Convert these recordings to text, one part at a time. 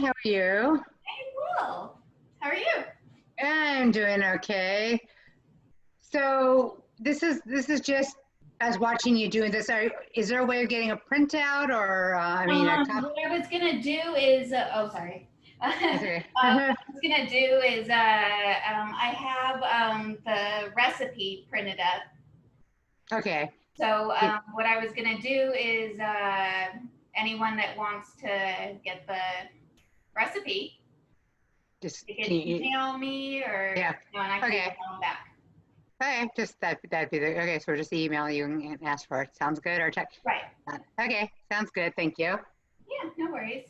How are you? Hey, well, how are you? I'm doing okay. So this is just as watching you doing this. Is there a way of getting a printout or a copy? What I was gonna do is, oh, sorry. It's okay. What I was gonna do is, I have the recipe printed up. Okay. So Yeah, what I was gonna do is, anyone that wants to get the recipe, just they can could you? email me or, Yeah. and I can Okay. email them back. Okay. Just that'd be the okay. So we'll just email you and ask for it. Sounds good. Or check. Right. Okay. Sounds good. Thank you. Yeah, no worries.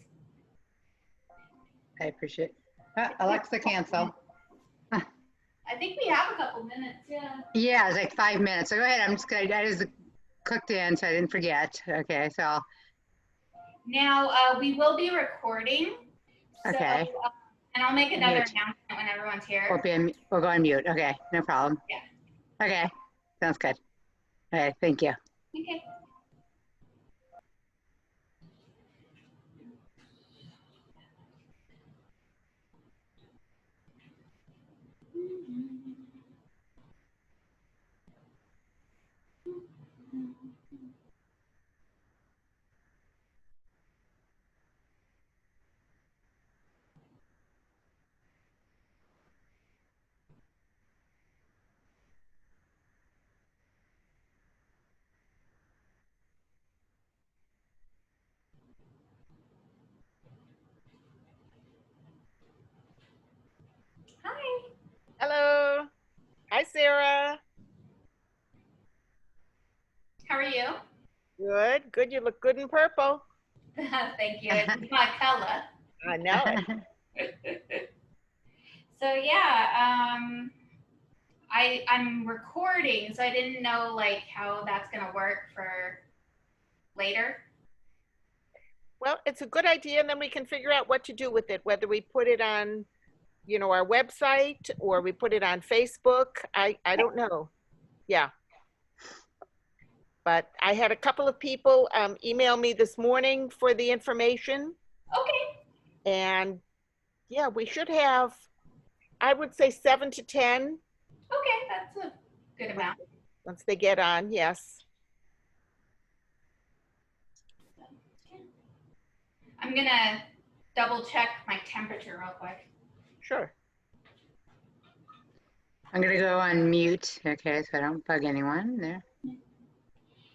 I appreciate. Alexa, cancel. I think we have a couple minutes, yeah. Yeah, it's like 5 minutes. So go ahead. I'm just gonna. I just cooked in, so I didn't forget. Okay. So Now, we will be recording, so, okay. and I'll make another Mute. announcement when everyone's We'll here. we'll go on mute. Okay, no problem. Yeah. Okay, sounds good. Okay, thank you. Okay. Hi. Hello. Hi, Sarah. How are you? Good. Good. You look good in purple. Thank you. It's my Challah. I know it. So yeah, I'm recording, so I didn't know like how that's gonna work for later. Well, it's a good idea, and then we can figure out what to do with it, whether we put it on, our website or we put it on Facebook. I don't know. Yeah. But I had a couple of people email me this morning for the information, Okay. and yeah, we should have, I would say 7 to 10 Okay, that's a good amount. once they get on. Yes. I'm gonna double check my temperature real quick. Sure. I'm gonna go on mute, okay, so I don't bug anyone there.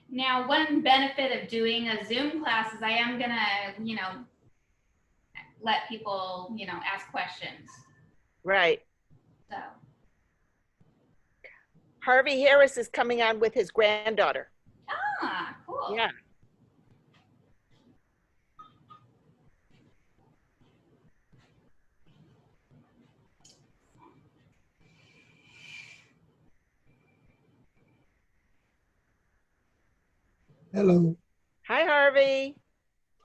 Now, one benefit of doing a Zoom class is I am gonna, let people, ask questions. Right. So, Harvey Harris is coming on with his granddaughter. cool. Yeah. Hello. Hi, Harvey.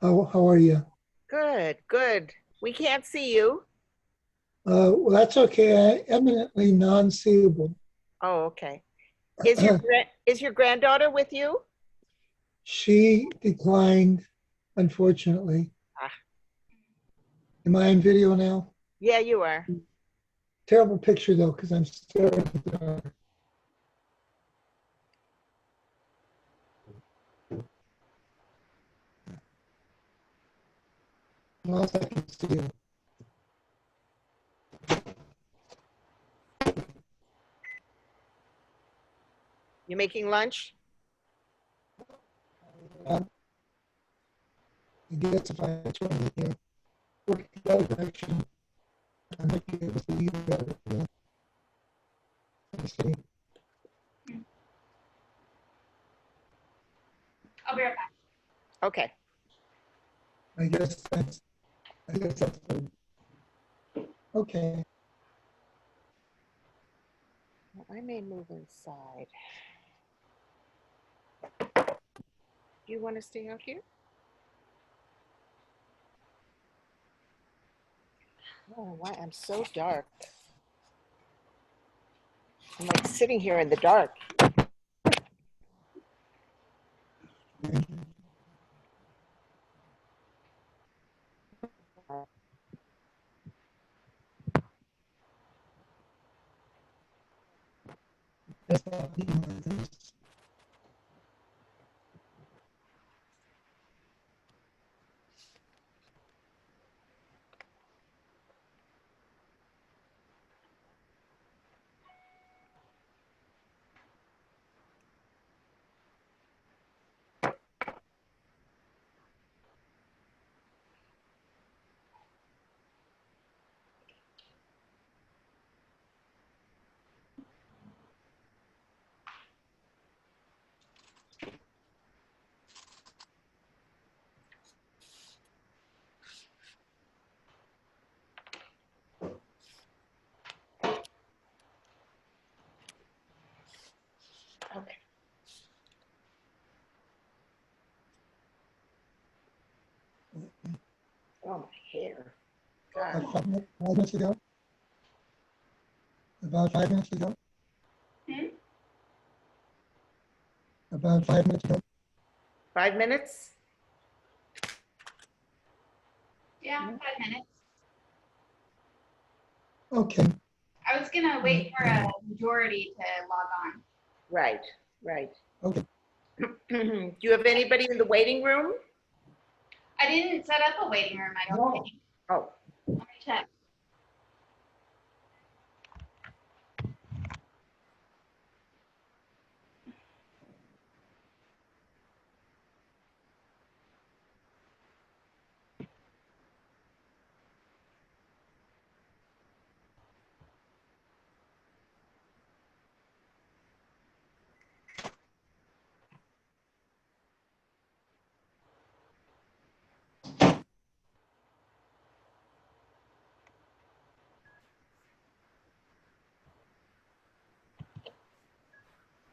How are you? Good, good. We can't see you. Well, that's okay. I eminently non-seeable. Oh, okay. Is your granddaughter with you? She declined, unfortunately. Ah. Am I on video now? Yeah, you are. Terrible picture though, because I'm staring at the dark. Unless I can see you. You making lunch? I guess if I turn the work the other direction, I might be able to see you better. Yeah. Let's see. I'll be right back. Okay. I guess that's good. Okay. Well, I may move inside. Do you want to stay out here? Oh, why I'm so dark. I'm like sitting here in the dark. That's not email address. Okay. Oh, my hair. God. About 5 minutes ago. About 5 minutes ago. Hmm? About 5 minutes ago. 5 minutes? Yeah, 5 minutes. Okay. I was gonna wait for a majority to log on. Right, right. Okay. Do you have anybody in the waiting room? I didn't set up a waiting room, I don't No. think. Oh, Let me check.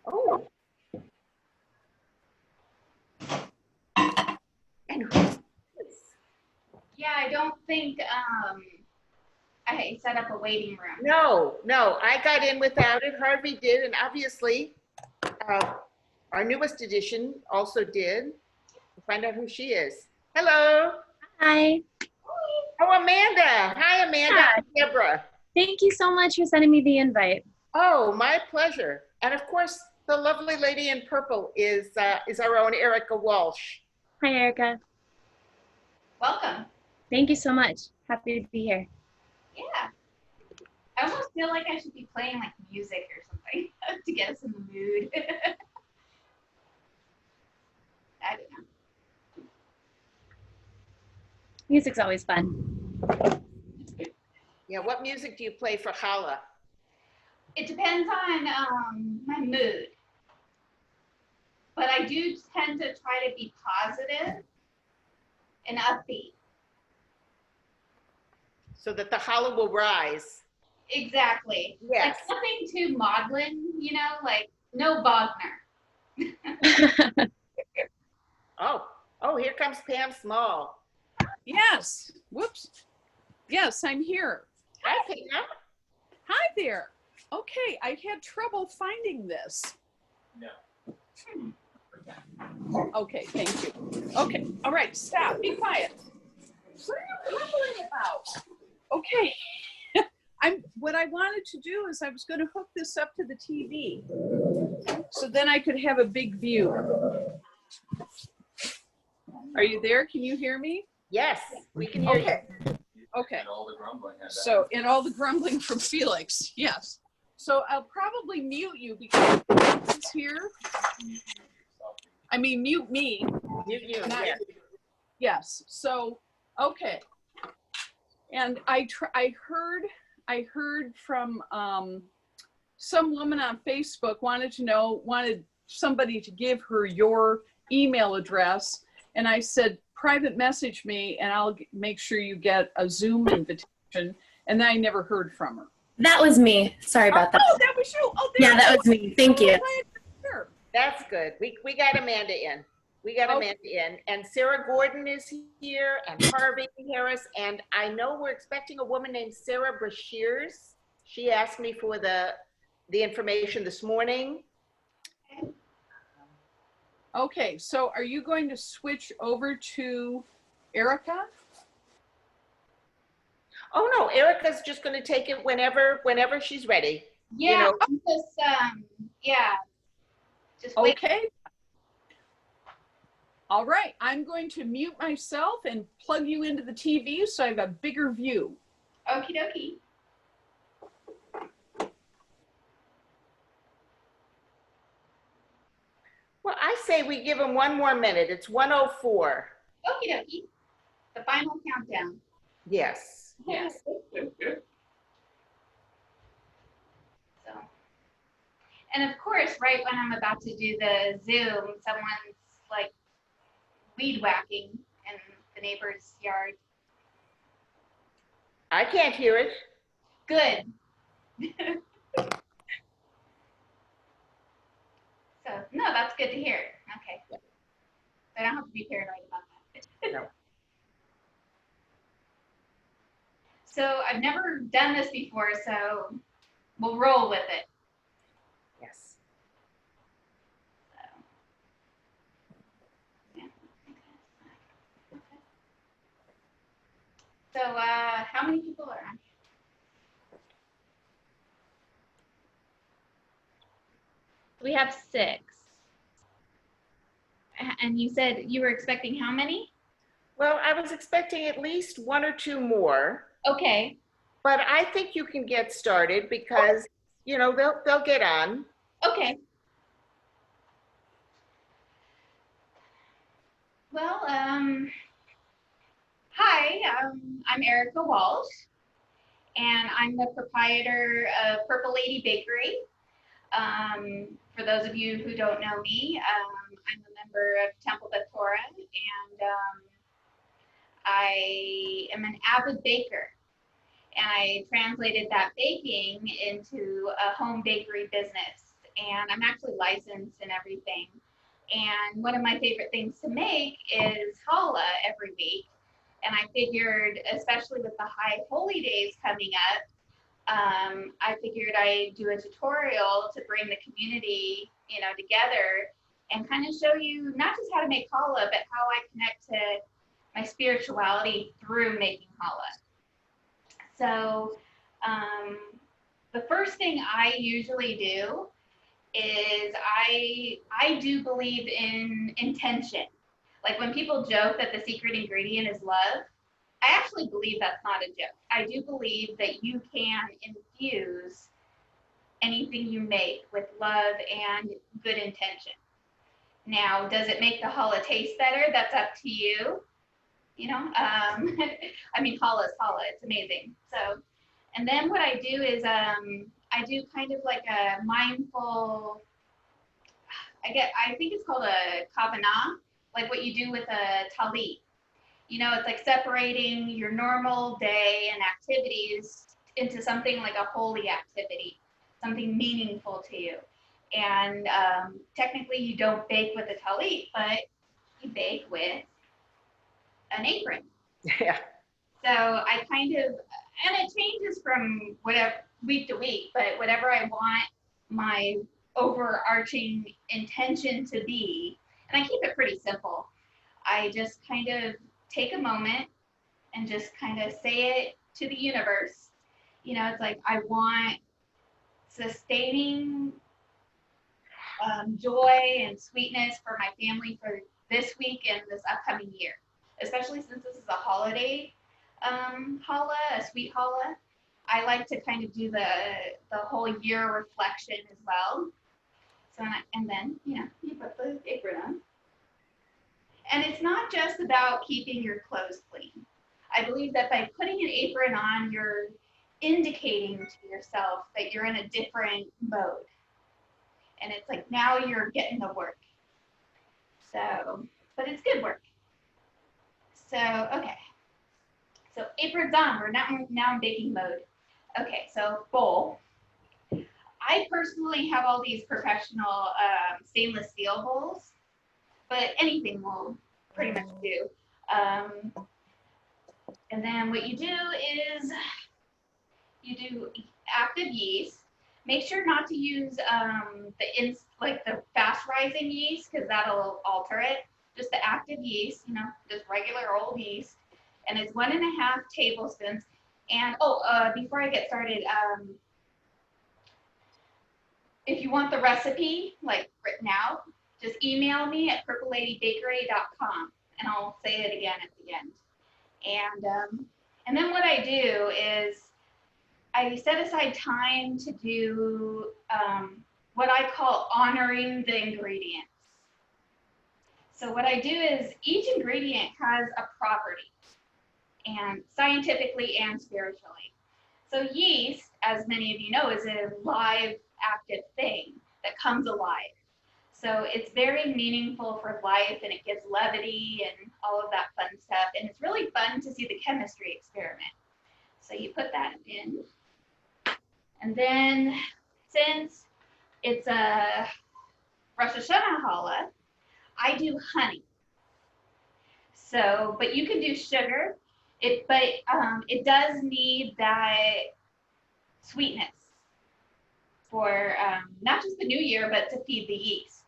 oh. And who's this? Yeah, I don't think I set up a waiting room. No, no, I got in without it. Harvey did, and obviously, our newest edition also did. We'll find out who she is. Hello. Hi. Oh, Amanda. Hi, Amanda. Yeah. I'm Deborah. Thank you so much for sending me the invite. Oh, my pleasure. And of course, the lovely lady in purple is our own Erica Walsh. Hi, Erica. Welcome. Thank you so much. Happy to be here. Yeah. I almost feel like I should be playing like music or something to get us in the mood. I don't know. Music's always fun. Yeah, what music do you play for Challah? It depends on my mood. But I do tend to try to be positive and upbeat. So that the Challah will rise. Exactly. Yes. Like nothing too maudlin, you know, like no Wagner. Oh, here comes Pam Small. Yes. Whoops. Yes, I'm here. Hi, Pam. Hi there. Okay, I had trouble finding this. No. Okay, thank you. Okay, all right, stop. Be quiet. What are you mumbling about? Okay. What I wanted to do is I was going to hook this up to the TV so then I could have a big view. Are you there? Can you hear me? Yes, we can hear Okay. Okay. And all the grumbling had that. So, and all the grumbling from Felix, yes. So I'll probably mute you because Felix is here. I mean, mute me. you. Not Yes. you. Yes, so, okay. And I heard from some woman on Facebook wanted somebody to give her your email address. And I said, private message me and I'll make sure you get a Zoom invitation. And then I never heard from her. That was me. Sorry about that. Oh, that was you. Oh, there Yeah, you that go. was me. Thank you. Sure. That's good. We got Amanda in. We got Okay. Amanda in. And Sarah Gordon is here and Harvey Harris. And I know we're expecting a woman named Sarah Brashears. She asked me for the information this morning. Okay, so are you going to switch over to Erica? Oh no, Erica's just going to take it whenever she's ready. Yeah, know- I'm just Yeah. Just wait. Okay. All right, I'm going to mute myself and plug you into the TV so I have a bigger view. Okie dokie. Well, I say we give them one more minute. It's 1:04. Okie dokie. The final countdown. Yes. Yes. So, and of course, right when I'm about to do the Zoom, someone's like weed whacking in the neighbor's yard. I can't hear it. Good. So, no, that's good to hear. Okay. I don't have to be paranoid about that. No. So I've never done this before, so we'll roll with it. Yes. Yeah. So how many people are on? We have 6. And you said you were expecting how many? Well, I was expecting at least 1 or 2 more, Okay. but I think you can get started because, you know, they'll get on. Okay. Well, hi, I'm Erica Walsh, and I'm the proprietor of Purple Lady Bakery. For those of you who don't know me, I'm a member of Temple Beth Torah, and I am an avid baker. And I translated that baking into a home bakery business. And I'm actually licensed and everything. And one of my favorite things to make is challah every week. And I figured, especially with the high holy days coming up, I figured I'd do a tutorial to bring the community, you know, together and kind of show you not just how to make challah, but how I connect to my spirituality through making challah. So the first thing I usually do is I do believe in intention. Like when people joke that the secret ingredient is love, I actually believe that's not a joke. I do believe that you can infuse anything you make with love and good intention. Now, does it make the challah taste better? That's up to you. You know, I mean, challah is challah. It's amazing. So, and then what I do is I do kind of like a mindful, I think it's called a kavanah, like what you do with a talit. You know, it's like separating your normal day and activities into something like a holy activity, something meaningful to you. And technically you don't bake with a talit, but you bake with an apron. Yeah. So I kind of, and it changes from whatever week to week, but whatever I want my overarching intention to be, and I keep it pretty simple. I just kind of take a moment and just kind of say it to the universe. You know, it's like I want sustaining joy and sweetness for my family for this week and this upcoming year, especially since this is a holiday challah, a sweet challah. I like to kind of do the whole year reflection as well. So and then, you know, you put the apron on. And it's not just about keeping your clothes clean. I believe that by putting an apron on, you're indicating to yourself that you're in a different mode. And it's like, now you're getting the work. So, but it's good work. So, okay. So apron's on, we're now in baking mode. Okay, so bowl. I personally have all these professional stainless steel bowls, but anything will pretty much do. And then what you do is you do active yeast. Make sure not to use the fast rising yeast because that'll alter it. Just the active yeast, you know, just regular old yeast. And it's 1.5 tablespoons. And before I get started, if you want the recipe like written out, just email me at purpleladybakery.com and I'll say it again at the end. And then what I do is I set aside time to do what I call honoring the ingredients. So what I do is each ingredient has a property, and scientifically and spiritually. So yeast, as many of you know, is a live, active thing that comes alive. So it's very meaningful for life, and it gives levity and all of that fun stuff. And it's really fun to see the chemistry experiment. So you put that in. And then since it's a Rosh Hashanah challah, I do honey. So, but you can do sugar. It does need that sweetness for not just the new year, but to feed the yeast.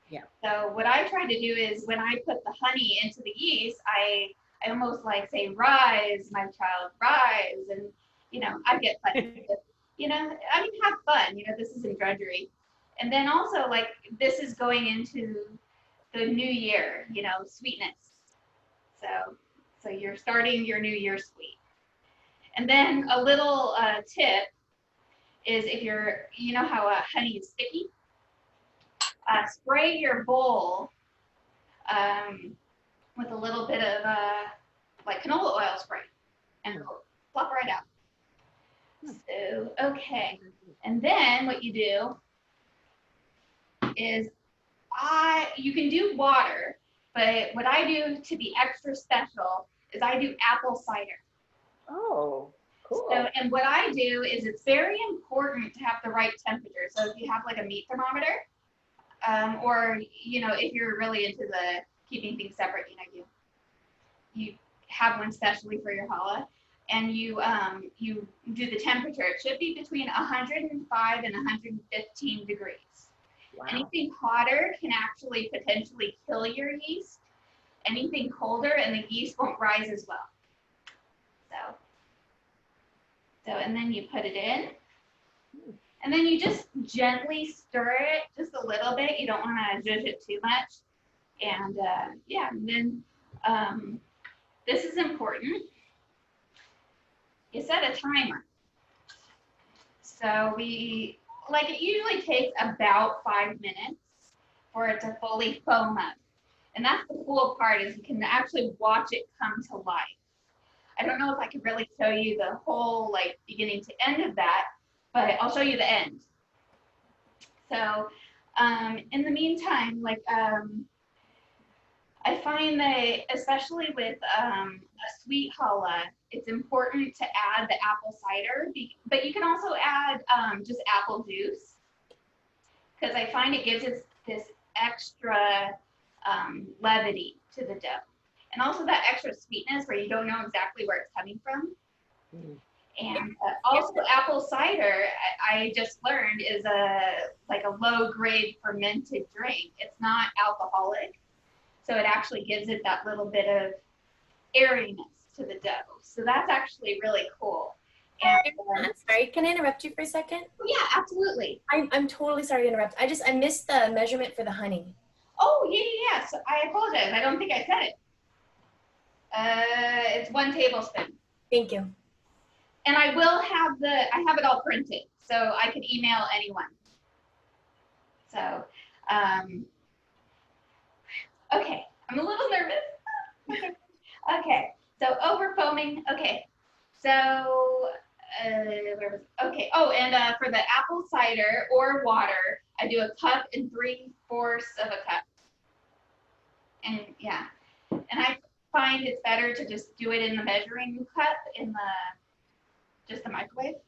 Yeah. So what I try to do is when I put the honey into the yeast, I almost like say, rise, my child, rise. And, I get fun. Have fun. This isn't drudgery. And then also like this is going into the new year, sweetness. So you're starting your new year sweet. And then a little tip is if you know how honey is sticky, spray your bowl with a little bit of like canola oil spray and it'll flop right out. So, okay. And then what you do is you can do water, but what I do to be extra special is I do apple cider. Oh, cool. So, and what I do is it's very important to have the right temperature. So if you have like a meat thermometer, or if you're really into the keeping things separate, you have one specially for your challah, and you do the temperature. It should be between 105 and 115 degrees. Wow. Anything hotter can actually potentially kill your yeast. Anything colder and the yeast won't rise as well. So and then you put it in. And then you just gently stir it just a little bit. You don't want to zhuzh it too much. And and then this is important. You set a timer. So it usually takes about 5 minutes for it to fully foam up. And that's the cool part is you can actually watch it come to life. I don't know if I can really show you the whole like beginning to end of that, but I'll show you the end. So in the meantime, I find that especially with a sweet challah, it's important to add the apple cider, but you can also add just apple juice because I find it gives it this extra levity to the dough. And also that extra sweetness where you don't know exactly where it's coming from. Mm. And also apple cider, I just learned, is a low-grade fermented drink. It's not alcoholic, so it actually gives it that little bit of airiness to the dough. So that's actually really cool. And, I'm sorry, can I interrupt you for a second? Yeah, absolutely. I'm totally sorry to interrupt. I missed the measurement for the honey. Oh, yeah. So I apologize. I don't think I said it. It's 1 tablespoon. Thank you. And I will have I have it all printed, so I can email anyone. So, okay, I'm a little nervous. Okay, so over foaming. Okay, so where was it? Okay. Oh, and for the apple cider or water, I do 1 cup and 3/4 of a cup. And yeah, and I find it's better to just do it in the measuring cup in just the microwave.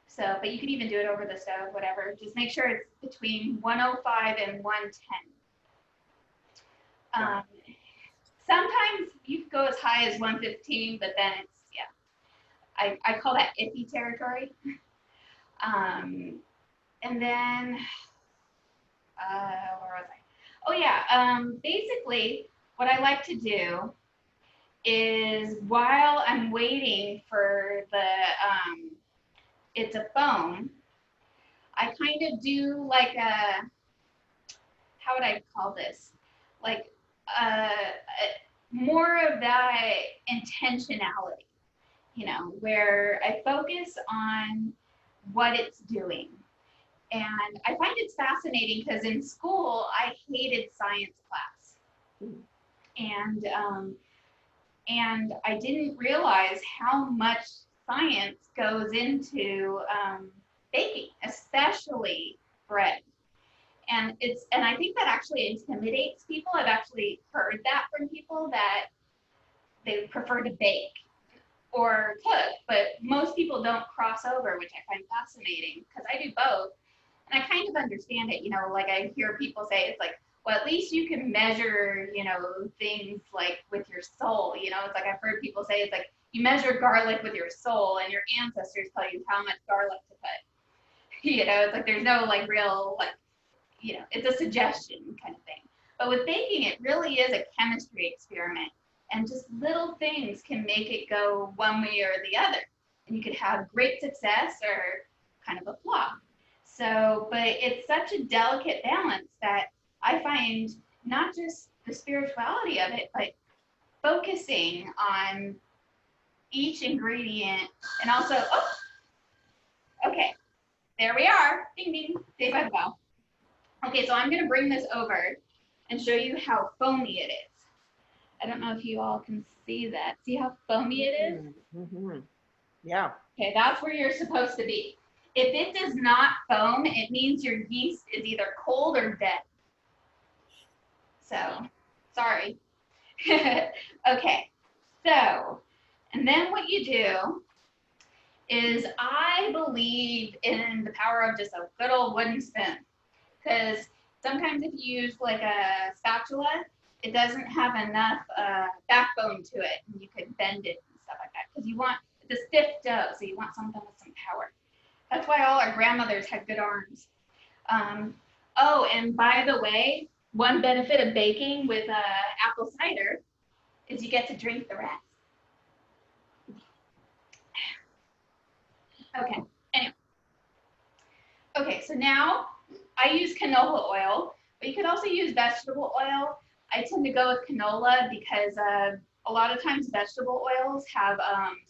So, but you can even do it over the stove, whatever. Just make sure it's between 105 and 110. Sometimes you can go as high as 115, but then it's, I call that iffy territory. And then, where was I? Oh yeah, basically what I like to do is while I'm waiting for it to foam, I kind of do like a, how would I call this? Like more of that intentionality, you know, where I focus on what it's doing. And I find it's fascinating because in school, I hated science class. And I didn't realize how much science goes into baking, especially bread. And I think that actually intimidates people. I've actually heard that from people that they prefer to bake or cook, but most people don't cross over, which I find fascinating because I do both. And I kind of understand it, you know, like I hear people say it's like, well, at least you can measure, you know, things like with your soul, you know, it's like I've heard people say it's like you measure garlic with your soul and your ancestors tell you how much garlic to put. You know, it's like there's no like real, like, you know, it's a suggestion kind of thing. But with baking, it really is a chemistry experiment. And just little things can make it go one way or the other. And you could have great success or kind of a flop. So, but it's such a delicate balance that I find not just the spirituality of it, but focusing on each ingredient and also, oh, okay, there we are. Ding, ding, say bye bye. Okay, so I'm gonna bring this over and show you how foamy it is. I don't know if you all can see that. See how foamy it is? Mm-hmm. Yeah. Okay, that's where you're supposed to be. If it does not foam, it means your yeast is either cold or dead. So, sorry. Okay, so, and then what you do is I believe in the power of just a good old wooden spoon. Because sometimes if you use like a spatula, it doesn't have enough backbone to it, and you could bend it and stuff like that. Because you want, it's a stiff dough, so you want something with some power. That's why all our grandmothers had good arms. Oh, and by the way, one benefit of baking with apple cider is you get to drink the rest. Okay, anyway. Okay, so now I use canola oil, but you could also use vegetable oil. I tend to go with canola because a lot of times vegetable oils have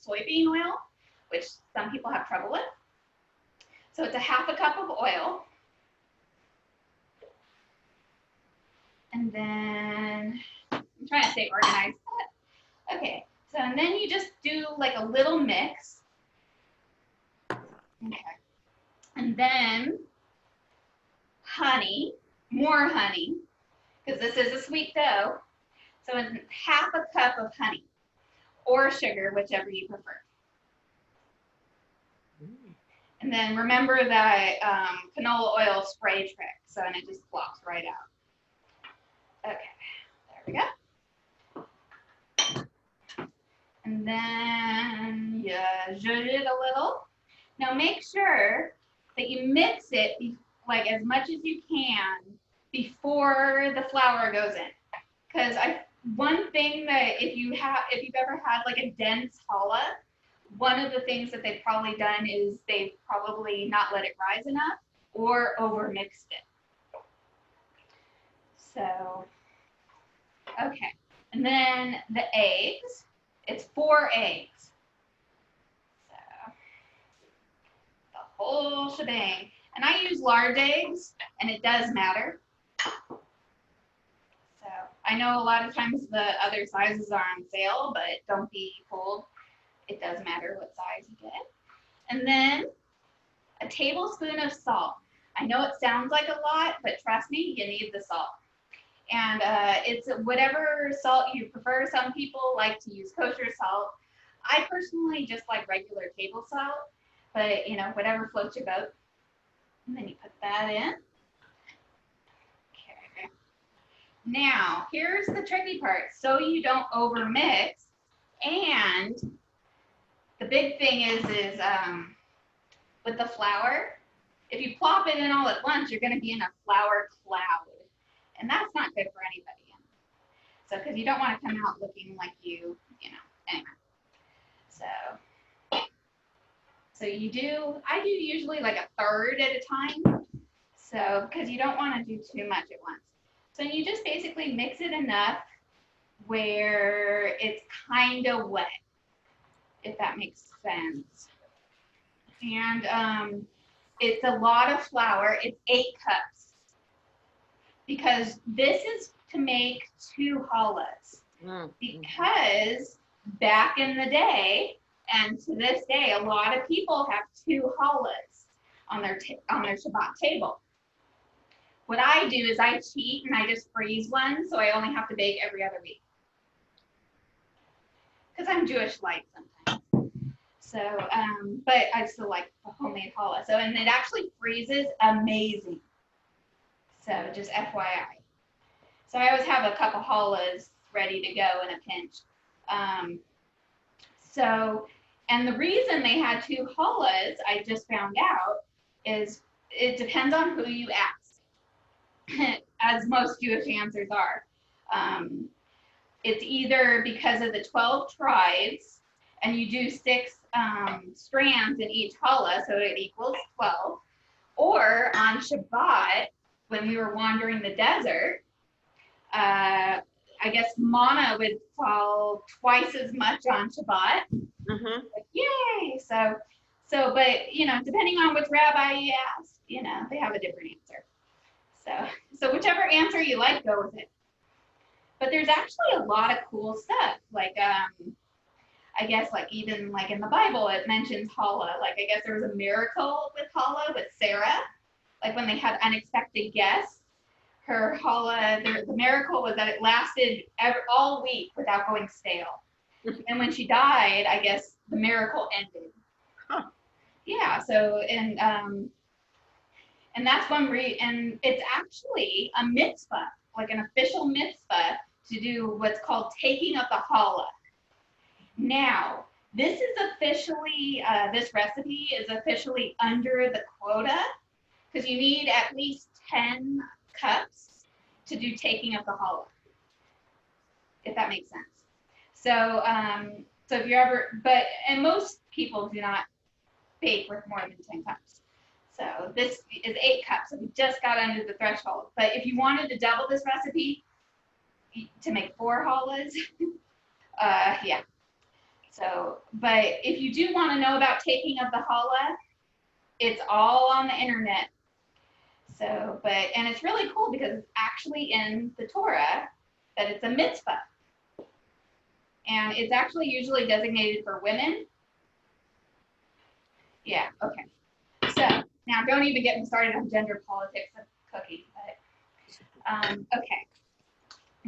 soybean oil, which some people have trouble with. So it's a half a cup of oil. And then, I'm trying to stay organized. Okay, so and then you just do like a little mix. Okay. And then honey, more honey, because this is a sweet dough. So it's half a cup of honey or sugar, whichever you prefer. And then remember that canola oil spray trick. So, and it just flops right out. Okay, there we go. And then you zhuzh it a little. Now make sure that you mix it like as much as you can before the flour goes in. Because one thing that if you've ever had like a dense challah, one of the things that they've probably done is they've probably not let it rise enough or overmixed it. So, okay. And then the eggs, it's 4 eggs. So, the whole shebang. And I use large eggs, and it does matter. So, I know a lot of times the other sizes are on sale, but don't be fooled. It does matter what size you get. And then a tablespoon of salt. I know it sounds like a lot, but trust me, you need the salt. And it's whatever salt you prefer. Some people like to use kosher salt. I personally just like regular table salt, but you know, whatever floats your boat. And then you put that in. Okay. Now, here's the tricky part. So you don't overmix. And the big thing is with the flour, if you plop it in all at once, you're going to be in a flour cloud. And that's not good for anybody. So, because you don't want to come out looking like you know, anyway. So, So I do usually like a third at a time. So, because you don't want to do too much at once. So you just basically mix it enough where it's kind of wet, if that makes sense. And it's a lot of flour. It's 8 cups because this is to make 2 challahs. Because back in the day, and to this day, a lot of people have 2 challahs on their Shabbat table. What I do is I cheat and I just freeze one, so I only have to bake every other week. Because I'm Jewish light sometimes. So, but I still like the homemade challah. So, and it actually freezes amazing. So just FYI. So I always have a couple challahs ready to go in a pinch. And the reason they had 2 challahs, I just found out, is it depends on who you ask, as most Jewish answers are. It's either because of the 12 tribes, and you do 6 strands in each challah, so it equals 12, or on Shabbat, when we were wandering the desert, I guess manna would fall twice as much on Shabbat. Like, yay! So, but you know, depending on which rabbi you ask, you know, they have a different answer. So whichever answer you like, go with it. But there's actually a lot of cool stuff. Like, I guess, like even like in the Bible, it mentions challah. Like, I guess there was a miracle with challah with Sarah, like when they had unexpected guests. Her challah, the miracle was that it lasted all week without going stale. And when she died, I guess the miracle ended. Huh. Yeah. So and that's and it's actually a mitzvah, like an official mitzvah, to do what's called taking of the challah. Now, this recipe is officially under the quota because you need at least 10 cups to do taking of the challah, if that makes sense. So, so if you're and most people do not bake with more than 10 cups. So this is 8 cups, so we just got under the threshold. But if you wanted to double this recipe to make 4 challahs, yeah. So, but if you do want to know about taking of the challah, it's all on the internet. So, and it's really cool because it's actually in the Torah that it's a mitzvah. And it's actually usually designated for women. Yeah, okay. So, now don't even get me started on gender politics of cooking. But, okay.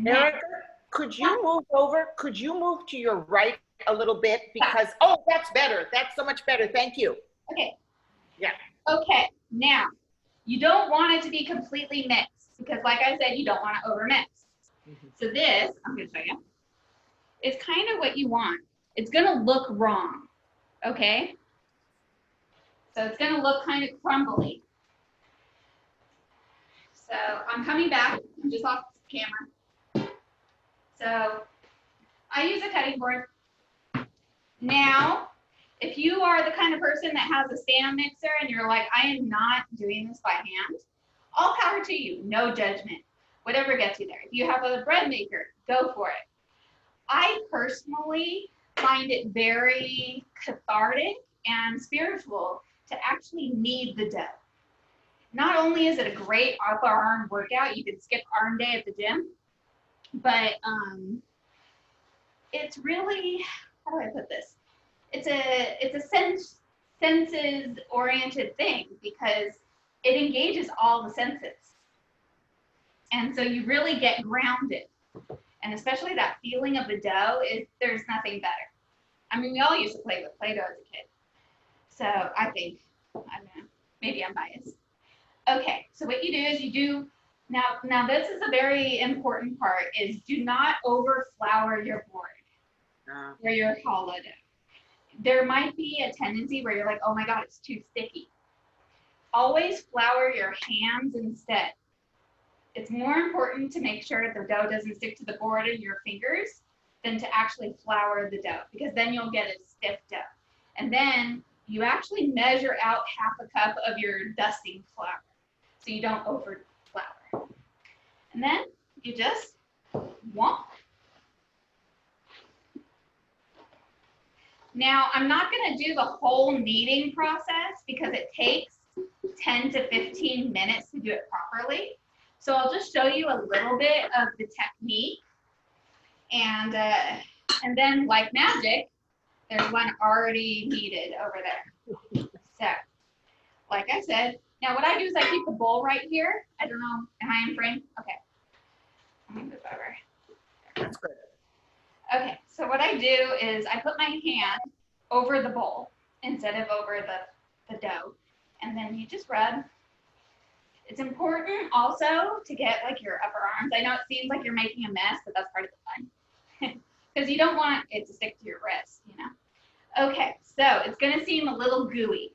Erica, could you move over? Could you move to your right a little bit? Because, oh, that's better. That's so much better. Thank you. Okay. Yeah. Okay, now, you don't want it to be completely mixed because like I said, you don't want to overmix. So this, I'm going to show you, is kind of what you want. It's going to look wrong, okay? So it's going to look kind of crumbly. So I'm coming back. I'm just off camera. So I use a cutting board. Now, if you are the kind of person that has a stand mixer and you're like, I am not doing this by hand, all power to you, no judgment, whatever gets you there. If you have a bread maker, go for it. I personally find it very cathartic and spiritual to actually knead the dough. Not only is it a great upper arm workout, you can skip arm day at the gym, but it's really, how do I put this? It's a senses oriented thing because it engages all the senses. And so you really get grounded. And especially that feeling of the dough, there's nothing better. I mean, we all used to play with Play-Doh as a kid. So I don't know, maybe I'm biased. Okay, so what you do is now this is a very important part, is do not over flour your board or your challah dough. There might be a tendency where you're like, oh my God, it's too sticky. Always flour your hands instead. It's more important to make sure the dough doesn't stick to the board and your fingers than to actually flour the dough, because then you'll get a stiff dough. And then you actually measure out half a cup of your dusting flour so you don't over flour. And then you just womp. Now, I'm not going to do the whole kneading process because it takes 10 to 15 minutes to do it properly. So I'll just show you a little bit of the technique. And then, like magic, there's one already kneaded over there. So, like I said, now what I do is I keep the bowl right here. I don't know, am I in frame? Okay. Let me move over. That's good. Okay, so what I do is I put my hand over the bowl instead of over the dough, and then you just rub. It's important also to get like your upper arms. I know it seems like you're making a mess, but that's part of the fun. Because you don't want it to stick to your wrist, you know. Okay, so it's gonna seem a little gooey.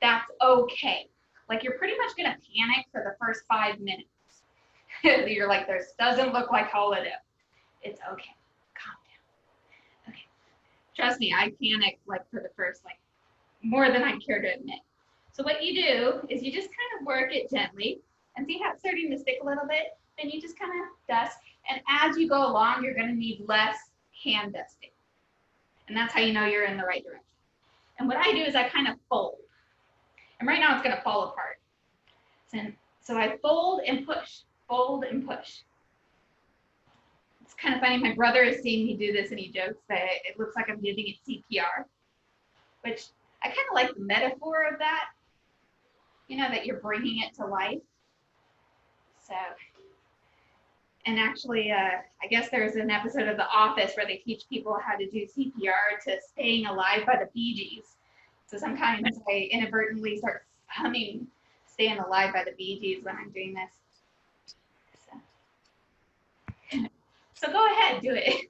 That's okay. Like you're pretty much gonna panic for the first 5 minutes. You're like, this doesn't look like challah dough. It's okay. Calm down. Okay. Trust me, I panicked like for the first like more than I care to admit. So what you do is you just kind of work it gently and see how it's starting to stick a little bit. Then you just kind of dust. And as you go along, you're going to need less hand dusting. And that's how you know you're in the right direction. And what I do is I kind of fold. And right now it's going to fall apart. So I fold and push, fold and push. It's kind of funny. My brother has seen me do this and he jokes that it looks like I'm giving it CPR, which I kind of like the metaphor of that, you know, that you're bringing it to life. So, and actually, I guess there's an episode of The Office where they teach people how to do CPR to Staying Alive by the Bee Gees. So sometimes I inadvertently start humming Staying Alive by the Bee Gees when I'm doing this. So go ahead, do it.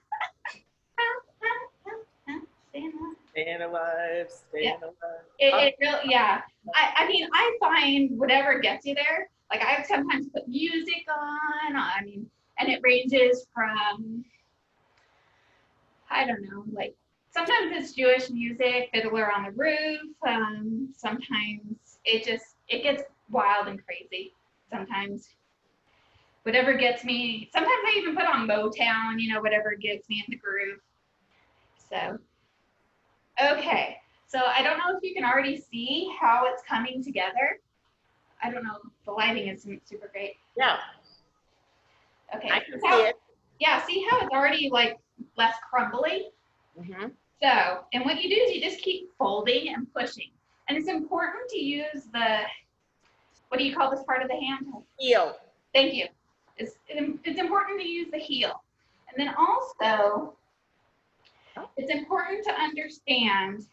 Staying alive, staying alive. It really, yeah. I mean, I find whatever gets you there. Like I sometimes put music on. I mean, and it ranges from, I don't know, like sometimes it's Jewish music, Fiddler on the Roof. Sometimes it gets wild and crazy. Sometimes whatever gets me. Sometimes I even put on Motown, you know, whatever gets me in the groove. So, okay. So I don't know if you can already see how it's coming together. I don't know. The lighting isn't super great. Yeah. Okay. I can see it. Yeah, see how it's already like less crumbly? Mm-hmm. So, and what you do is you just keep folding and pushing. And it's important to use the, what do you call this part of the hand? Heel. Thank you. It's important to use the heel. And then also, it's important to understand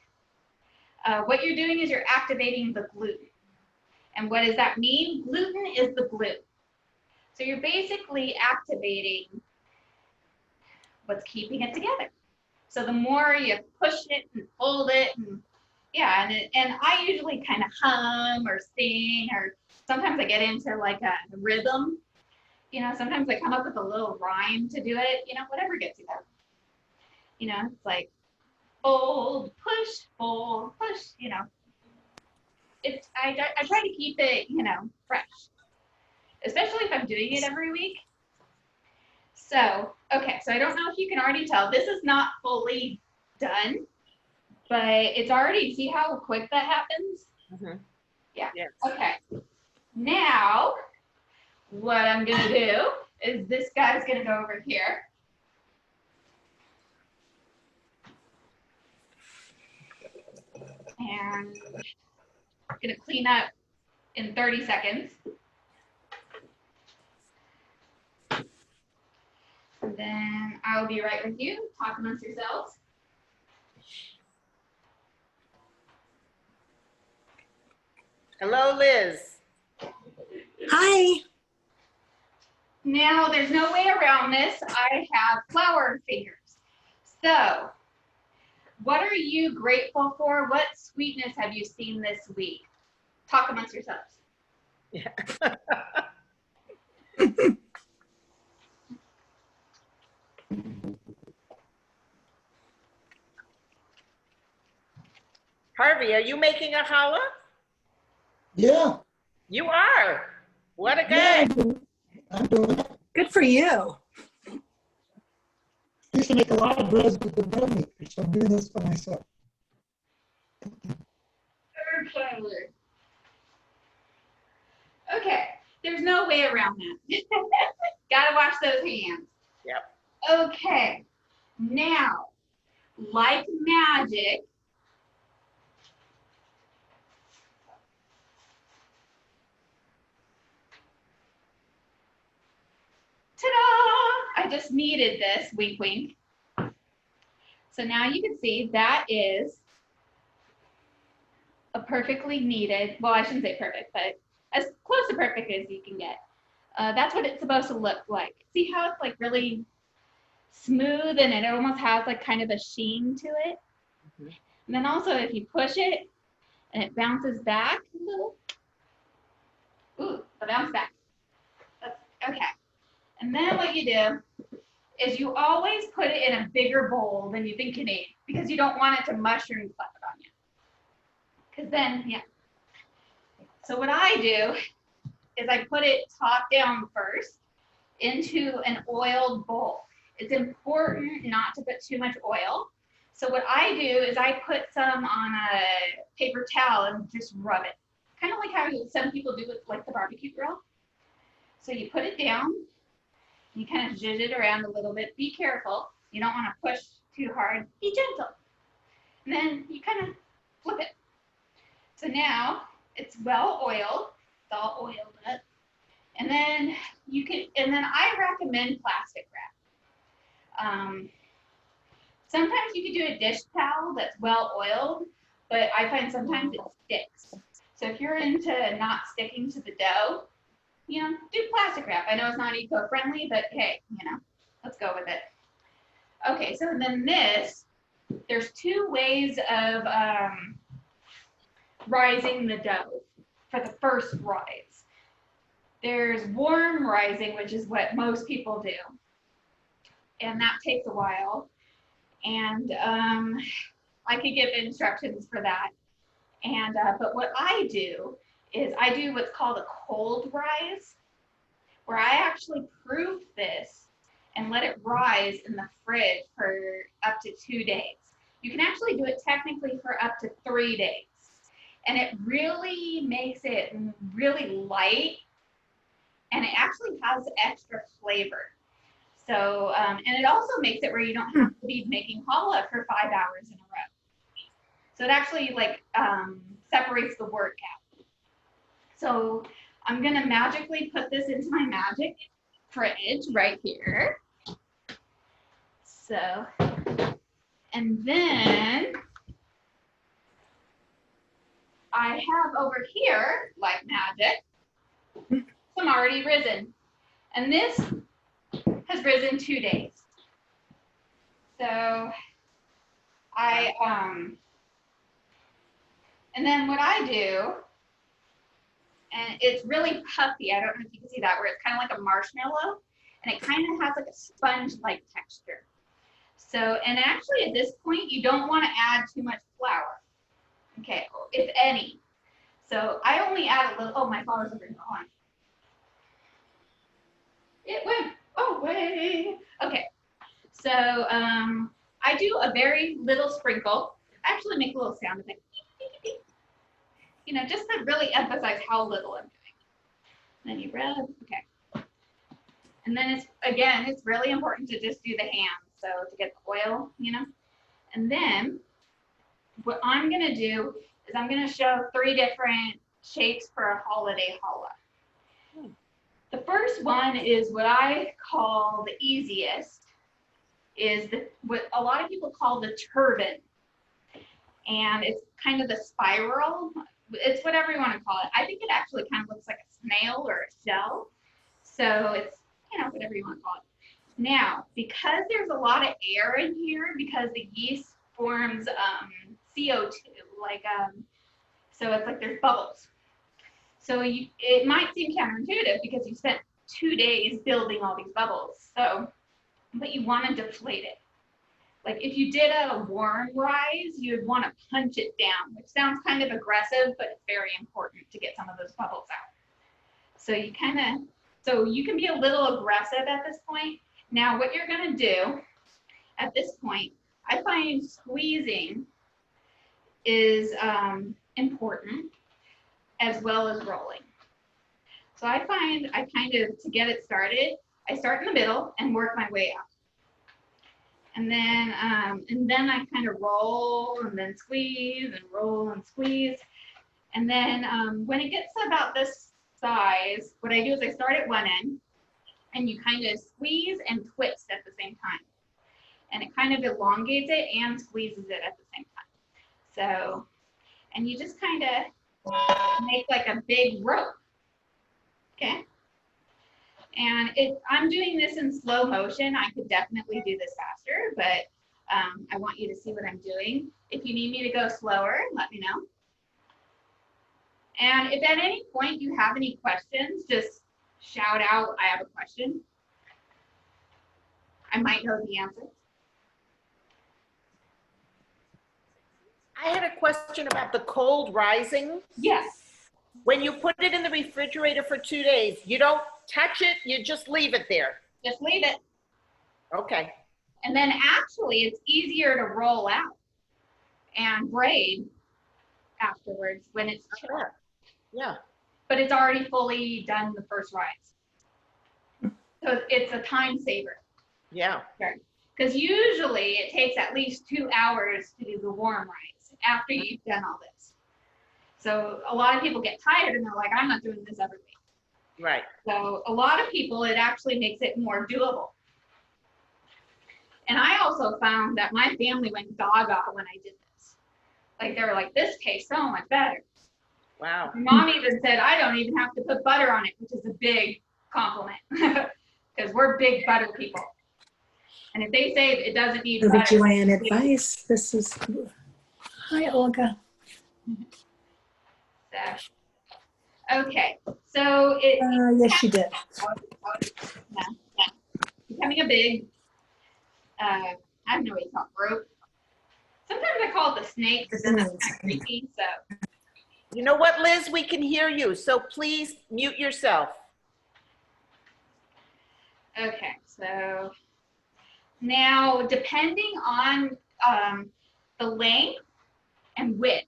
what you're doing is you're activating the gluten. And what does that mean? Gluten is the glue. So you're basically activating what's keeping it together. So the more you push it and fold it, and yeah, and I usually kind of hum or sing, or sometimes I get into like a rhythm. You know, sometimes I come up with a little rhyme to do it, you know, whatever gets you there. You know, it's like fold, push, you know. It's I try to keep it, you know, fresh, especially if I'm doing it every week. So, okay, so I don't know if you can already tell, this is not fully done, but it's already, see how quick that happens? Mm-hmm. Yeah, Yes. okay. Now, what I'm gonna do is this guy's gonna go over here. And I'm gonna clean up in 30 seconds. And then I'll be right with you. Talk amongst yourselves. Hello, Liz. Hi. Now, there's no way around this. I have flower fingers. So, what are you grateful for? What sweetness have you seen this week? Talk amongst yourselves. Yeah. Harvey, are you making a challah? Yeah, You are. What a yeah, guy. I'm doing it. Good for you. I used to make a lot of breads with the bread maker, so I'm doing this for myself. Okay, there's no way around that. Gotta wash those hands. Yep. Okay, now, like magic, ta-da! I just kneaded this, wink, wink. So now you can see that is a perfectly kneaded, well, I shouldn't say perfect, but as close to perfect as you can get. That's what it's supposed to look like. See how it's like really smooth and it almost has like kind of a sheen to it? Mhm. And then also if you push it and it bounces back a little, ooh, a bounce back. That's, okay. And then what you do is you always put it in a bigger bowl than you think you need because you don't want it to mushroom cloud on you. Because then, yeah. So what I do is I put it top down first into an oiled bowl. It's important not to put too much oil. So what I do is I put some on a paper towel and just rub it. Kind of like how some people do with like the barbecue grill. So you put it down, you kind of zhuzh it around a little bit. Be careful. You don't want to push too hard. Be gentle. And then you kind of flip it. So now it's well oiled. It's all oiled up. And then I recommend plastic wrap. Sometimes you can do a dish towel that's well oiled, but I find sometimes it sticks. So if you're into not sticking to the dough, do plastic wrap. I know it's not eco-friendly, but hey, let's go with it. Okay, so then there's two ways of rising the dough for the first rise. There's warm rising, which is what most people do, and that takes a while. And I could give instructions for that. And but what I do is I do what's called a cold rise, where I actually proof this and let it rise in the fridge for up to 2 days. You can actually do it technically for up to 3 days. And it really makes it really light, and it actually has extra flavor. So, and it also makes it where you don't have to be making challah for 5 hours in a row. So it actually separates the work out. So I'm gonna magically put this into my magic fridge right here. So, and then I have over here, like magic, some already risen. And this has risen 2 days. So and then what I do, and it's really puffy, I don't know if you can see that, where it's kind of like a marshmallow, and it kind of has like a sponge-like texture. So, and actually at this point, you don't want to add too much flour, okay, if any. So I only add a little, oh, my flour's over here, hold on. It went away. Okay, so I do a very little sprinkle. I actually make a little sound effect. Just to really emphasize how little I'm doing. Then you rub, okay. And then it's really important to just do the hands, so to get the oil, And then what I'm gonna do is I'm gonna show 3 different shapes for a holiday challah. The first one is what I call the easiest, is what a lot of people call the turban. And it's kind of the spiral. It's whatever you want to call it. I think it actually kind of looks like a snail or a shell. So it's, whatever you want to call it. Now, because there's a lot of air in here, because the yeast forms CO2, so it's like there's bubbles. So it might seem counterintuitive because you spent 2 days building all these bubbles. So, but you want to deflate it. Like if you did a warm rise, you would want to punch it down, which sounds kind of aggressive, but it's very important to get some of those bubbles out. So you can be a little aggressive at this point. Now what you're gonna do at this point, I find squeezing is important as well as rolling. So I find to get it started, I start in the middle and work my way up. And then I kind of roll and then squeeze and roll and squeeze. And then when it gets to about this size, what I do is I start at one end and you kind of squeeze and twist at the same time. And it kind of elongates it and squeezes it at the same time. So, and you just kind of make like a big rope, okay? And I'm doing this in slow motion. I could definitely do this faster, but I want you to see what I'm doing. If you need me to go slower, let me know. And if at any point you have any questions, just shout out, I have a question. I might know the answer. I had a question about the cold rising. Yes. When you put it in the refrigerator for 2 days, you don't touch it, you just leave it there. Just leave it. Okay. And then actually it's easier to roll out and braid afterwards when it's chilled. Yeah. But it's already fully done the first rise. So it's a time saver. Yeah. Because usually it takes at least 2 hours to do the warm rise after you've done all this. So a lot of people get tired and they're like, I'm not doing this every week. Right. So a lot of people, it actually makes it more doable. And I also found that my family went gaga when I did this. Like they were like, this tastes so much better. Wow. My mom even said, I don't even have to put butter on it, which is a big compliment because we're big butter people. And if they say it doesn't need butter. Joanne advice. This is, hi, Olga. So, okay, so yes, she did. Becoming a big, I don't know what you call it, rope. Sometimes I call it the snake, but then that's kind of creepy, so. You know what, Liz? We can hear you, so please mute yourself. Okay, so now depending on the length and width,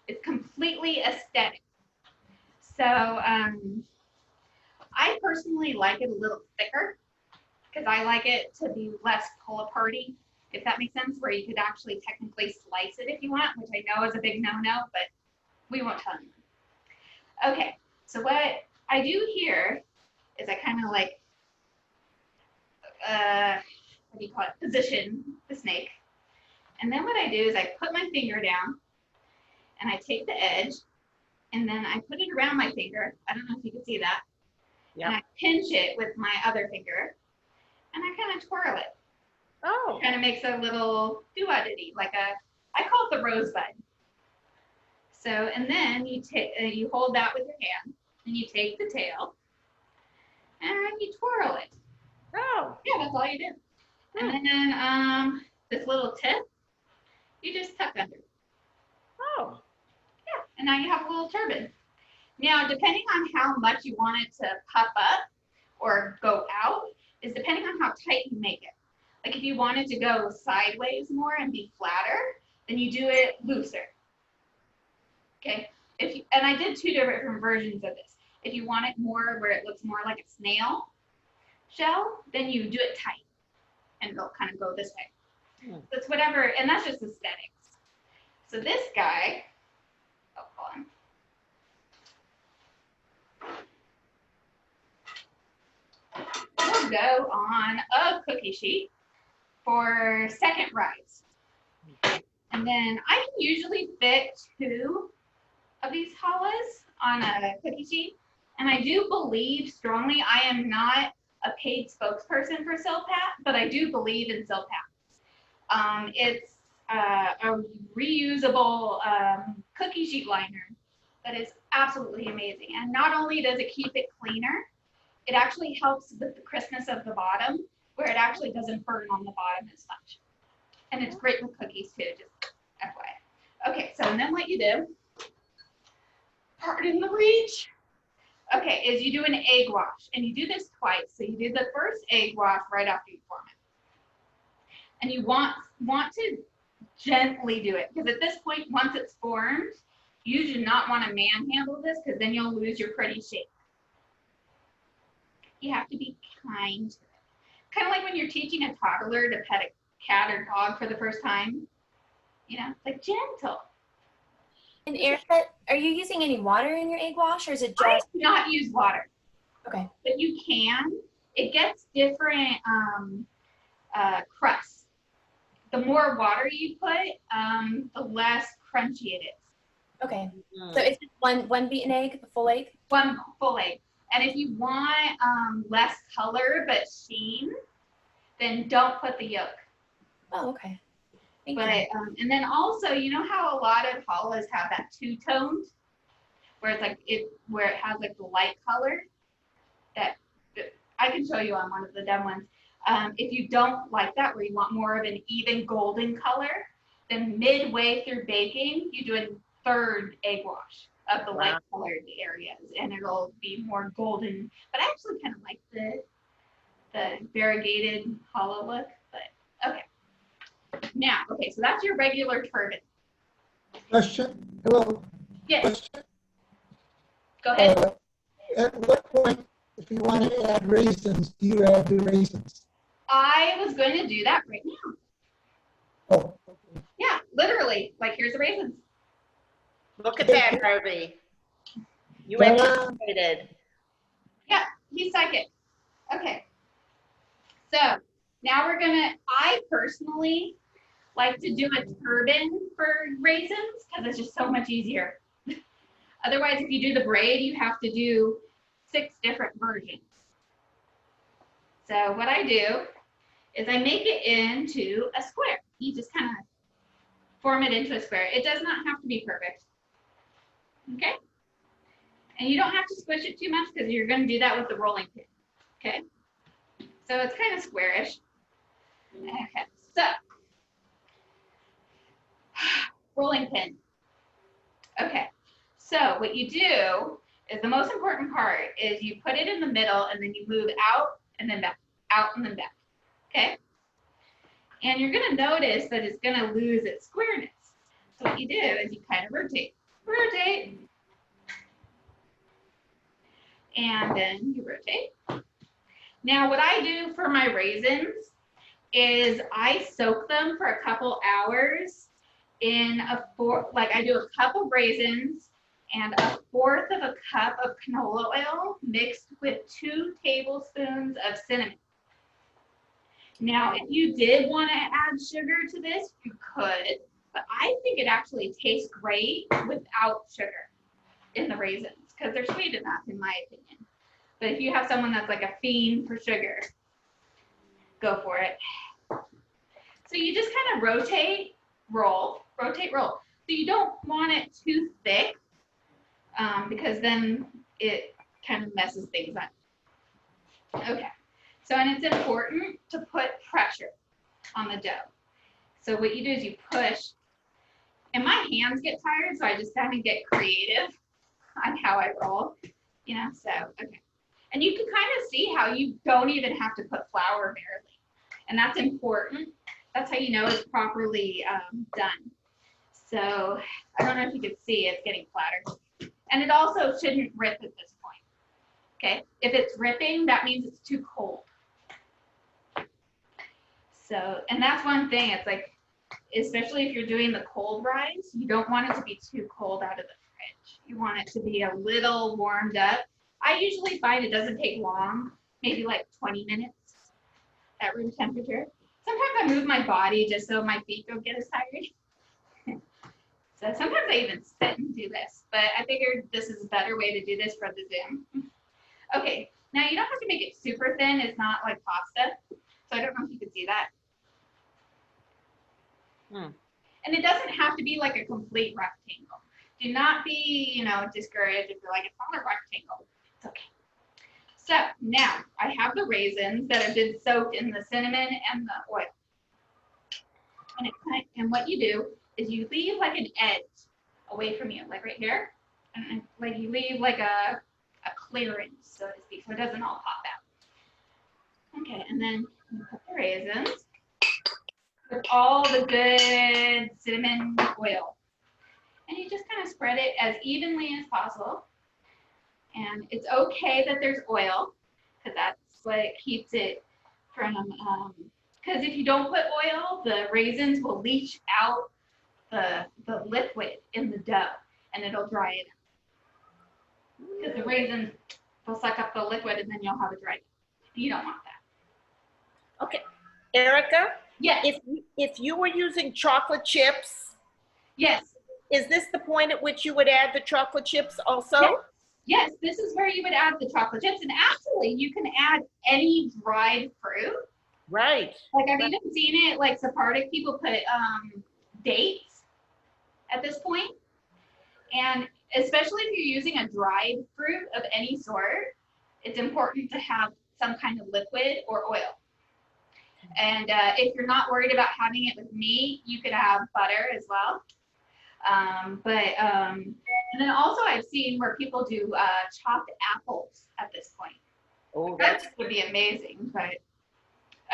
it's completely aesthetic. So I personally like it a little thicker because I like it to be less pull-aparty, if that makes sense, where you could actually technically slice it if you want, which I know is a big no-no, but we won't tell anyone. Okay, so what I do here is I kind of like, what do you call it, position the snake. And then what I do is I put my finger down and I take the edge and then I put it around my finger. I don't know if you can see that. Yeah. And I pinch it with my other finger and I kind of twirl it. Oh. It kind of makes a little doo-wah-diddy, like I call it the rosebud. So, and then you hold that with your hand and you take the tail and you twirl it. Oh. Yeah, that's all you do. And then this little tip, you just tuck under. Oh. Yeah, and now you have a little turban. Now, depending on how much you want it to puff up or go out, is depending on how tight you make it. Like if you want it to go sideways more and be flatter, then you do it looser. Okay, and I did 2 different versions of this. If you want it more where it looks more like a snail shell, then you do it tight and it'll kind of go this way. So it's whatever, and that's just aesthetics. So this guy, oh, hold on. We'll go on a cookie sheet for second rise. And then I can usually fit 2 of these challahs on a cookie sheet. And I do believe strongly, I am not a paid spokesperson for Silpat, but I do believe in Silpat. It's a reusable cookie sheet liner that is absolutely amazing. And not only does it keep it cleaner, it actually helps with the crispness of the bottom, where it actually doesn't burn on the bottom as much. And it's great with cookies too, just FYI. Okay, so and then what you do, pardon the reach. Okay, is you do an egg wash, and you do this twice. So you do the first egg wash right after you form it. And you want to gently do it, because at this point, once it's formed, you do not want to manhandle this, because then you'll lose your pretty shape. You have to be kind to it. Kind of like when you're teaching a toddler to pet a cat or dog for the first time. You know, it's like gentle. And Erica, are you using any water in your egg wash, or is it I just? do not use water. Okay. But you can. It gets different crusts. The more water you put, the less crunchy it is. Okay. So it's just one beaten egg, the full egg? One full egg. And if you want less color but sheen, then don't put the yolk. Oh, okay. Thank But you. and then also, you know how a lot of challahs have that two-toned, where it's like where it has like the light color. That I can show you on one of the demo ones. If you don't like that, where you want more of an even golden color, then midway through baking, you do a third egg wash of the light colored areas, and it'll be more golden. But I actually kind of like the variegated challah look. But okay. Now, okay, so that's your regular turban. Question. Hello. Yes. Question. Go ahead. At what point, if you want to add raisins, do you add the raisins? I was going to do that right now. Oh, okay. Yeah, literally. Like, here's the raisins. Look at that, Harvey. You anticipated. Yeah, he's psychic. Okay. So now we're gonna, I personally like to do a turban for raisins because it's just so much easier. Otherwise, if you do the braid, you have to do 6 different versions. So what I do is I make it into a square. You just kind of form it into a square. It does not have to be perfect. Okay? And you don't have to squish it too much because you're going to do that with the rolling pin. Okay? So it's kind of squarish. Okay, so rolling pin. Okay, so what you do is the most important part is you put it in the middle and then you move out and then back, out and then back. Okay? And you're going to notice that it's going to lose its squareness. So what you do is you kind of rotate, rotate, and then you rotate. Now what I do for my raisins is I soak them for a couple hours in I do a cup of raisins and 1/4 of a cup of canola oil mixed with 2 tablespoons of cinnamon. Now, if you did want to add sugar to this, you could, but I think it actually tastes great without sugar in the raisins because they're sweet enough, in my opinion. But if you have someone that's like a fiend for sugar, go for it. So you just kind of rotate, roll, rotate, roll. So you don't want it too thick because then it kind of messes things up. Okay. So, and it's important to put pressure on the dough. So what you do is you push, and my hands get tired, so I just kind of get creative on how I roll, you know, so, okay. And you can kind of see how you don't even have to put flour barely. And that's important. That's how you know it's properly done. So I don't know if you can see, it's getting flatter. And it also shouldn't rip at this point. Okay, if it's ripping, that means it's too cold. So, and that's one thing, it's like, especially if you're doing the cold rise, you don't want it to be too cold out of the fridge. You want it to be a little warmed up. I usually find it doesn't take long, maybe like 20 minutes at room temperature. Sometimes I move my body just so my feet don't get as tired. So sometimes I even sit and do this, but I figured this is a better way to do this for the Zoom. Okay, now you don't have to make it super thin. It's not like pasta. So I don't know if you can see that. And it doesn't have to be like a complete rectangle. Do not be, you know, discouraged if you're like, it's not a rectangle. It's okay. So now I have the raisins that have been soaked in the cinnamon and the oil. And what you do is you leave like an edge away from you, like right here, and like you leave like a clearance, so to speak, so it doesn't all pop out. Okay, and then you put the raisins with all the good cinnamon oil, and you just kind of spread it as evenly as possible. And it's okay that there's oil, because that's what keeps it from, because if you don't put oil, the raisins will leach out the liquid in the dough, and it'll dry it out. Because the raisins will suck up the liquid, and then you'll have it dry. You don't want that. Okay, Erica, Yes. if you were using chocolate chips, Yes. is this the point at which you would add the chocolate chips also? Yes. Yes, this is where you would add the chocolate chips, and actually you can add any dried fruit. Right. Like I've even seen it, like Sephardic people put dates at this point. And especially if you're using a dried fruit of any sort, it's important to have some kind of liquid or oil. And if you're not worried about having it with meat, you could have butter as well. And then also I've seen where people do chopped apples at this point. Oh, That would be amazing, but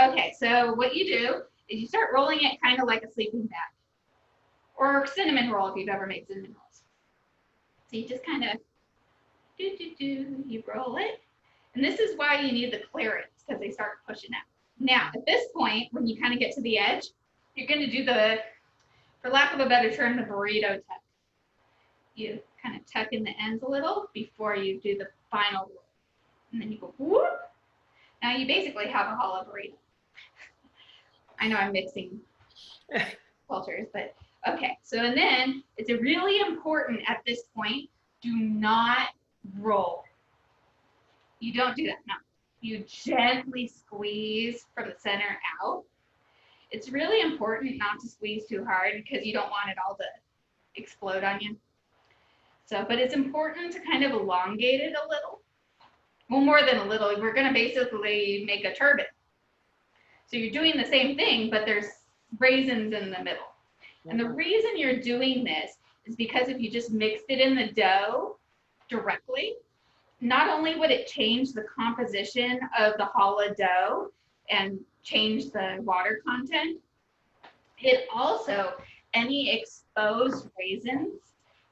okay, so what you do is you start rolling it kind of like a sleeping bag or cinnamon roll if you've ever made cinnamon rolls. So you just kind of you roll it. And this is why you need the clearance, because they start pushing out. Now, at this point, when you kind of get to the edge, you're going to do the, for lack of a better term, the burrito tuck. You kind of tuck in the ends a little before you do the final roll. And then you go whoop. Now you basically have a hollow burrito. I know I'm mixing cultures, but okay. So and then it's really important at this point, do not roll. You don't do that, no. You gently squeeze from the center out. It's really important not to squeeze too hard because you don't want it all to explode on you. So, but it's important to kind of elongate it a little. Well, more than a little. We're going to basically make a turban. So you're doing the same thing, but there's raisins in the middle. And the reason you're doing this is because if you just mixed it in the dough directly, not only would it change the composition of the challah dough and change the water content, it also, any exposed raisins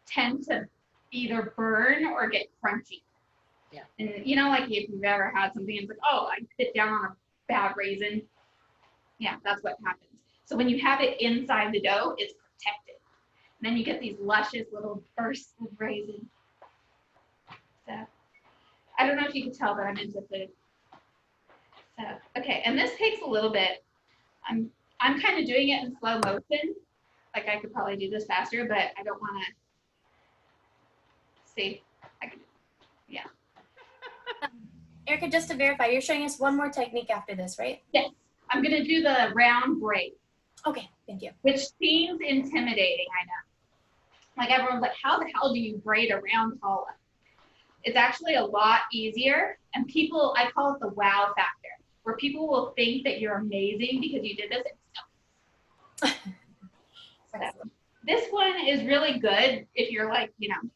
tend to either burn or get crunchy. Yeah. And you know, like if you've ever had something, it's like, oh, I bit down on a bad raisin. Yeah, that's what happens. So when you have it inside the dough, it's protected. And then you get these luscious little bursts of raisin. So I don't know if you can tell, but I'm into food. So, okay, and this takes a little bit. I'm kind of doing it in slow motion. Like I could probably do this faster, but I don't want to see. I could, yeah. Erica, just to verify, you're showing us one more technique after this, right? Yes, I'm going to do the round braid. Okay, thank you. Which seems intimidating, I know. Like everyone's like, how the hell do you braid a round challah? It's actually a lot easier, and people, I call it the wow factor, where people will think that you're amazing because you did this. So, this one is really good if you're like, you know,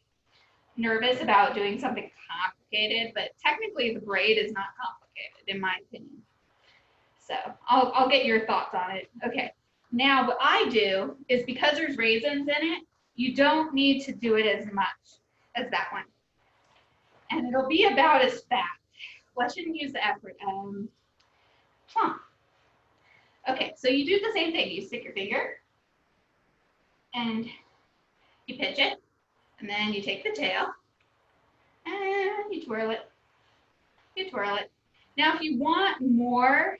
nervous about doing something complicated, but technically the braid is not complicated in my opinion. So I'll get your thoughts on it. Okay, now what I do is because there's raisins in it, you don't need to do it as much as that one. And it'll be about as fast. Well, I shouldn't use the effort. Plump. Okay, so you do the same thing. You stick your finger and you pitch it, and then you take the tail and you twirl it. You twirl it. Now, if you want more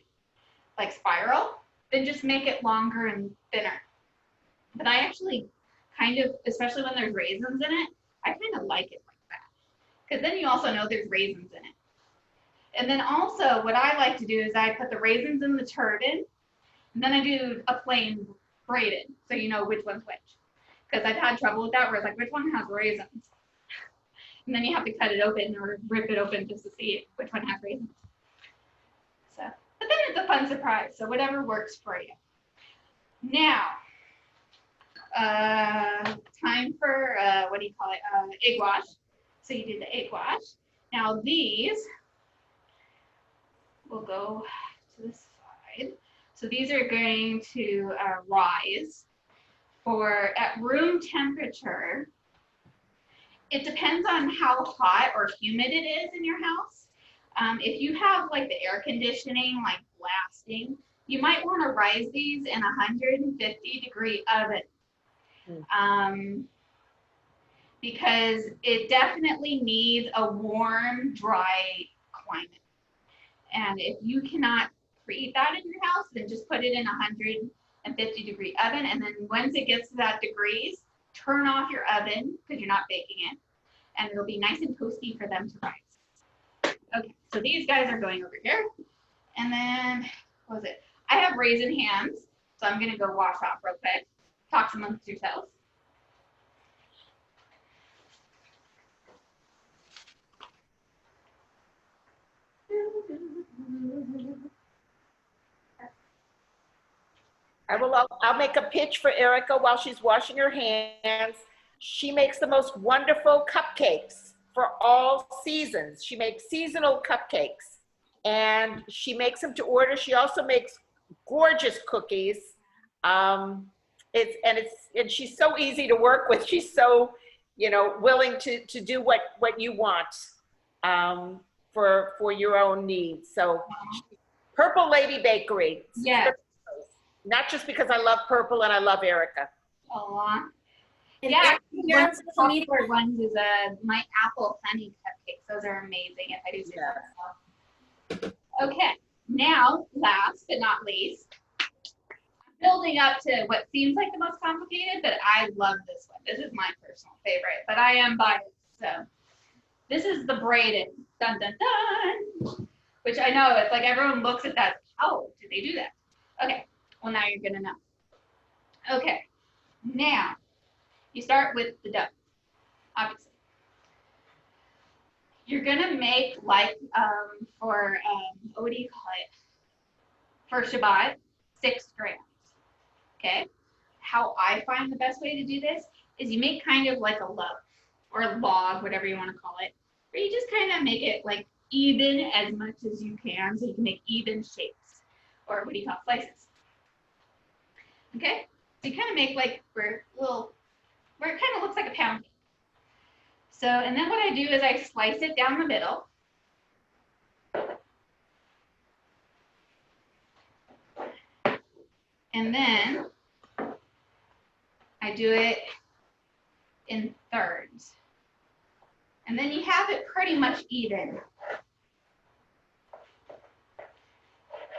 like spiral, then just make it longer and thinner. But I actually kind of, especially when there's raisins in it, I kind of like it like that. Because then you also know there's raisins in it. And then also what I like to do is I put the raisins in the turban, and then I do a plain braided, so you know which one's which. Because I've had trouble with that where it's like, which one has raisins? And then you have to cut it open or rip it open just to see which one has raisins. So, but then it's a fun surprise, so whatever works for you. Now, time for, what do you call it, egg wash. So you do the egg wash. Now these will go to the side. So these are going to rise for at room temperature. It depends on how hot or humid it is in your house. If you have like the air conditioning, like blasting, you might want to rise these in a 150-degree oven. Because it definitely needs a warm, dry climate. And if you cannot preheat that in your house, then just put it in a 150-degree oven. And then once it gets to that degrees, turn off your oven because you're not baking it. And it'll be nice and toasty for them to rise. Okay, so these guys are going over here. And then, what was it? I have raisin hands, so I'm gonna go wash off real quick. Talk amongst yourselves. I'll make a pitch for Erica while she's washing her hands. She makes the most wonderful cupcakes for all seasons. She makes seasonal cupcakes and she makes them to order. She also makes gorgeous cookies. And she's so easy to work with. She's so, willing to do what you want for your own needs. So Purple Lady Bakery. Yes. Not just because I love purple and I love Erica. Aw. And Yeah, one Erica, of the popular ones is my apple honey cupcakes. Those are amazing if I do say so myself. Okay, now last but not least, building up to what seems like the most complicated, but I love this one. This is my personal favorite, but I am biased. So this is the braided, dun dun dun, which I know it's like everyone looks at that. How did they do that? Okay, well now you're gonna know. Okay, now you start with the dough, obviously. You're gonna make like for what do you call it? For Shabbat, 6 grams. Okay. How I find the best way to do this is you make kind of like a loaf or a log, whatever you want to call it, where you just kind of make it like even as much as you can, so you can make even shapes, or what do you call it? Slices. Okay. So you kind of make like where it kind of looks like a pound cake. So, and then what I do is I slice it down the middle. And then I do it in thirds. And then you have it pretty much even.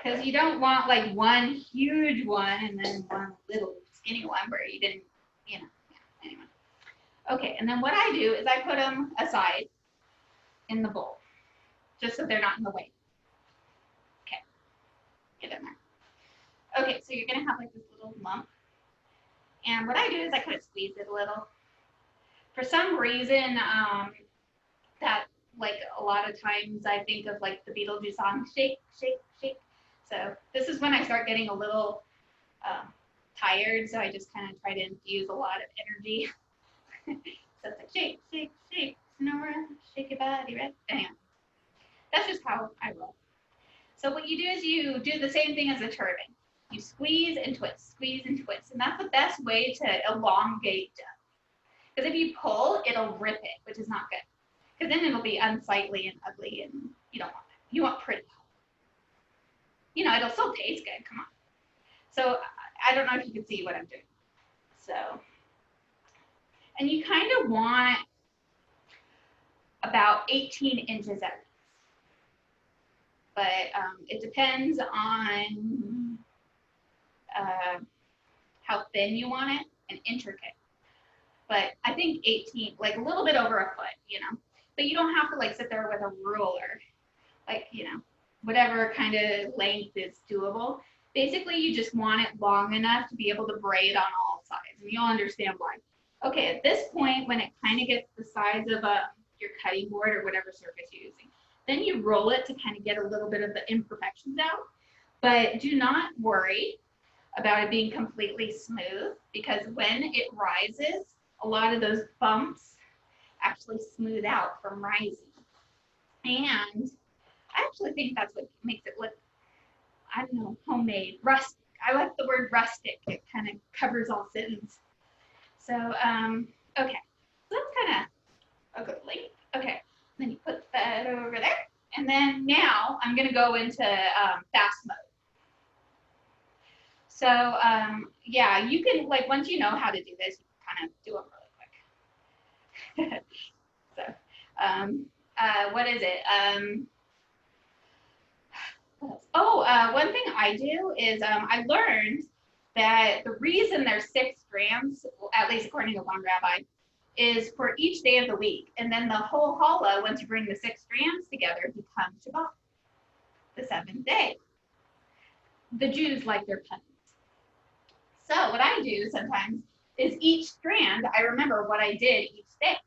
Because you don't want like one huge one and then one little skinny one where you didn't, anyway. Okay, and then what I do is I put them aside in the bowl, just so they're not in the way. Okay, get in there. Okay, so you're gonna have like this little lump. And what I do is I kind of squeeze it a little. For some reason, that like a lot of times I think of like the Beetlejuice song, shake, shake, shake. So this is when I start getting a little tired, so I just kind of try to infuse a lot of energy. So it's like shake, shake, shake, Sonora, shake your body, right? Anyway, that's just how I roll. So what you do is you do the same thing as a turban. You squeeze and twist, and that's the best way to elongate dough. Because if you pull, it'll rip it, which is not good. Because then it'll be unsightly and ugly, and you don't want that. You want pretty. It'll still taste good, come on. So I don't know if you can see what I'm doing. So, and you kind of want about 18 inches at least. But it depends on how thin you want it and intricate. But I think 18, like a little bit over a foot, But you don't have to like sit there with a ruler, like, whatever kind of length is doable. Basically, you just want it long enough to be able to braid on all sides, and you'll understand why. Okay, at this point, when it kind of gets the size of your cutting board or whatever surface you're using, then you roll it to kind of get a little bit of the imperfections out. But do not worry about it being completely smooth, because when it rises, a lot of those bumps actually smooth out from rising. And I actually think that's what makes it look, I don't know, homemade, rustic. I like the word rustic. It kind of covers all sins. So, okay, so that's kind of a good length. Okay, then you put that over there. And then now I'm gonna go into fast mode. So, yeah, you can, like, once you know how to do this, you can kind of do them really quick. So, what is it? One thing I do is I learned that the reason there's 6 strands, at least according to one rabbi, is for each day of the week. And then the whole challah, once you bring the 6 strands together, becomes Shabbat, the 7th day. The Jews like their puns. So what I do sometimes is each strand, I remember what I did each day.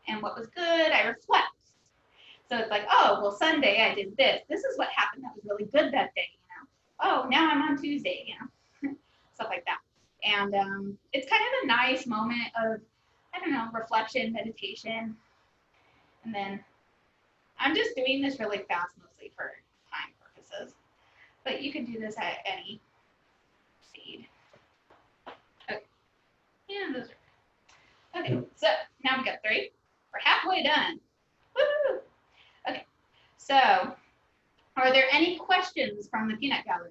And what was good, I reflect. So it's like, oh, well, Sunday I did this. This is what happened that was really good that day, you know. Oh, now I'm on Tuesday, you know, stuff like that. And it's kind of a nice moment of, I don't know, reflection, meditation. And then I'm just doing this really fast, mostly for time purposes. But you can do this at any speed. Okay. And those are, okay, so now we've got 3. We're halfway done. Woo! Okay, so are there any questions from the peanut gallery?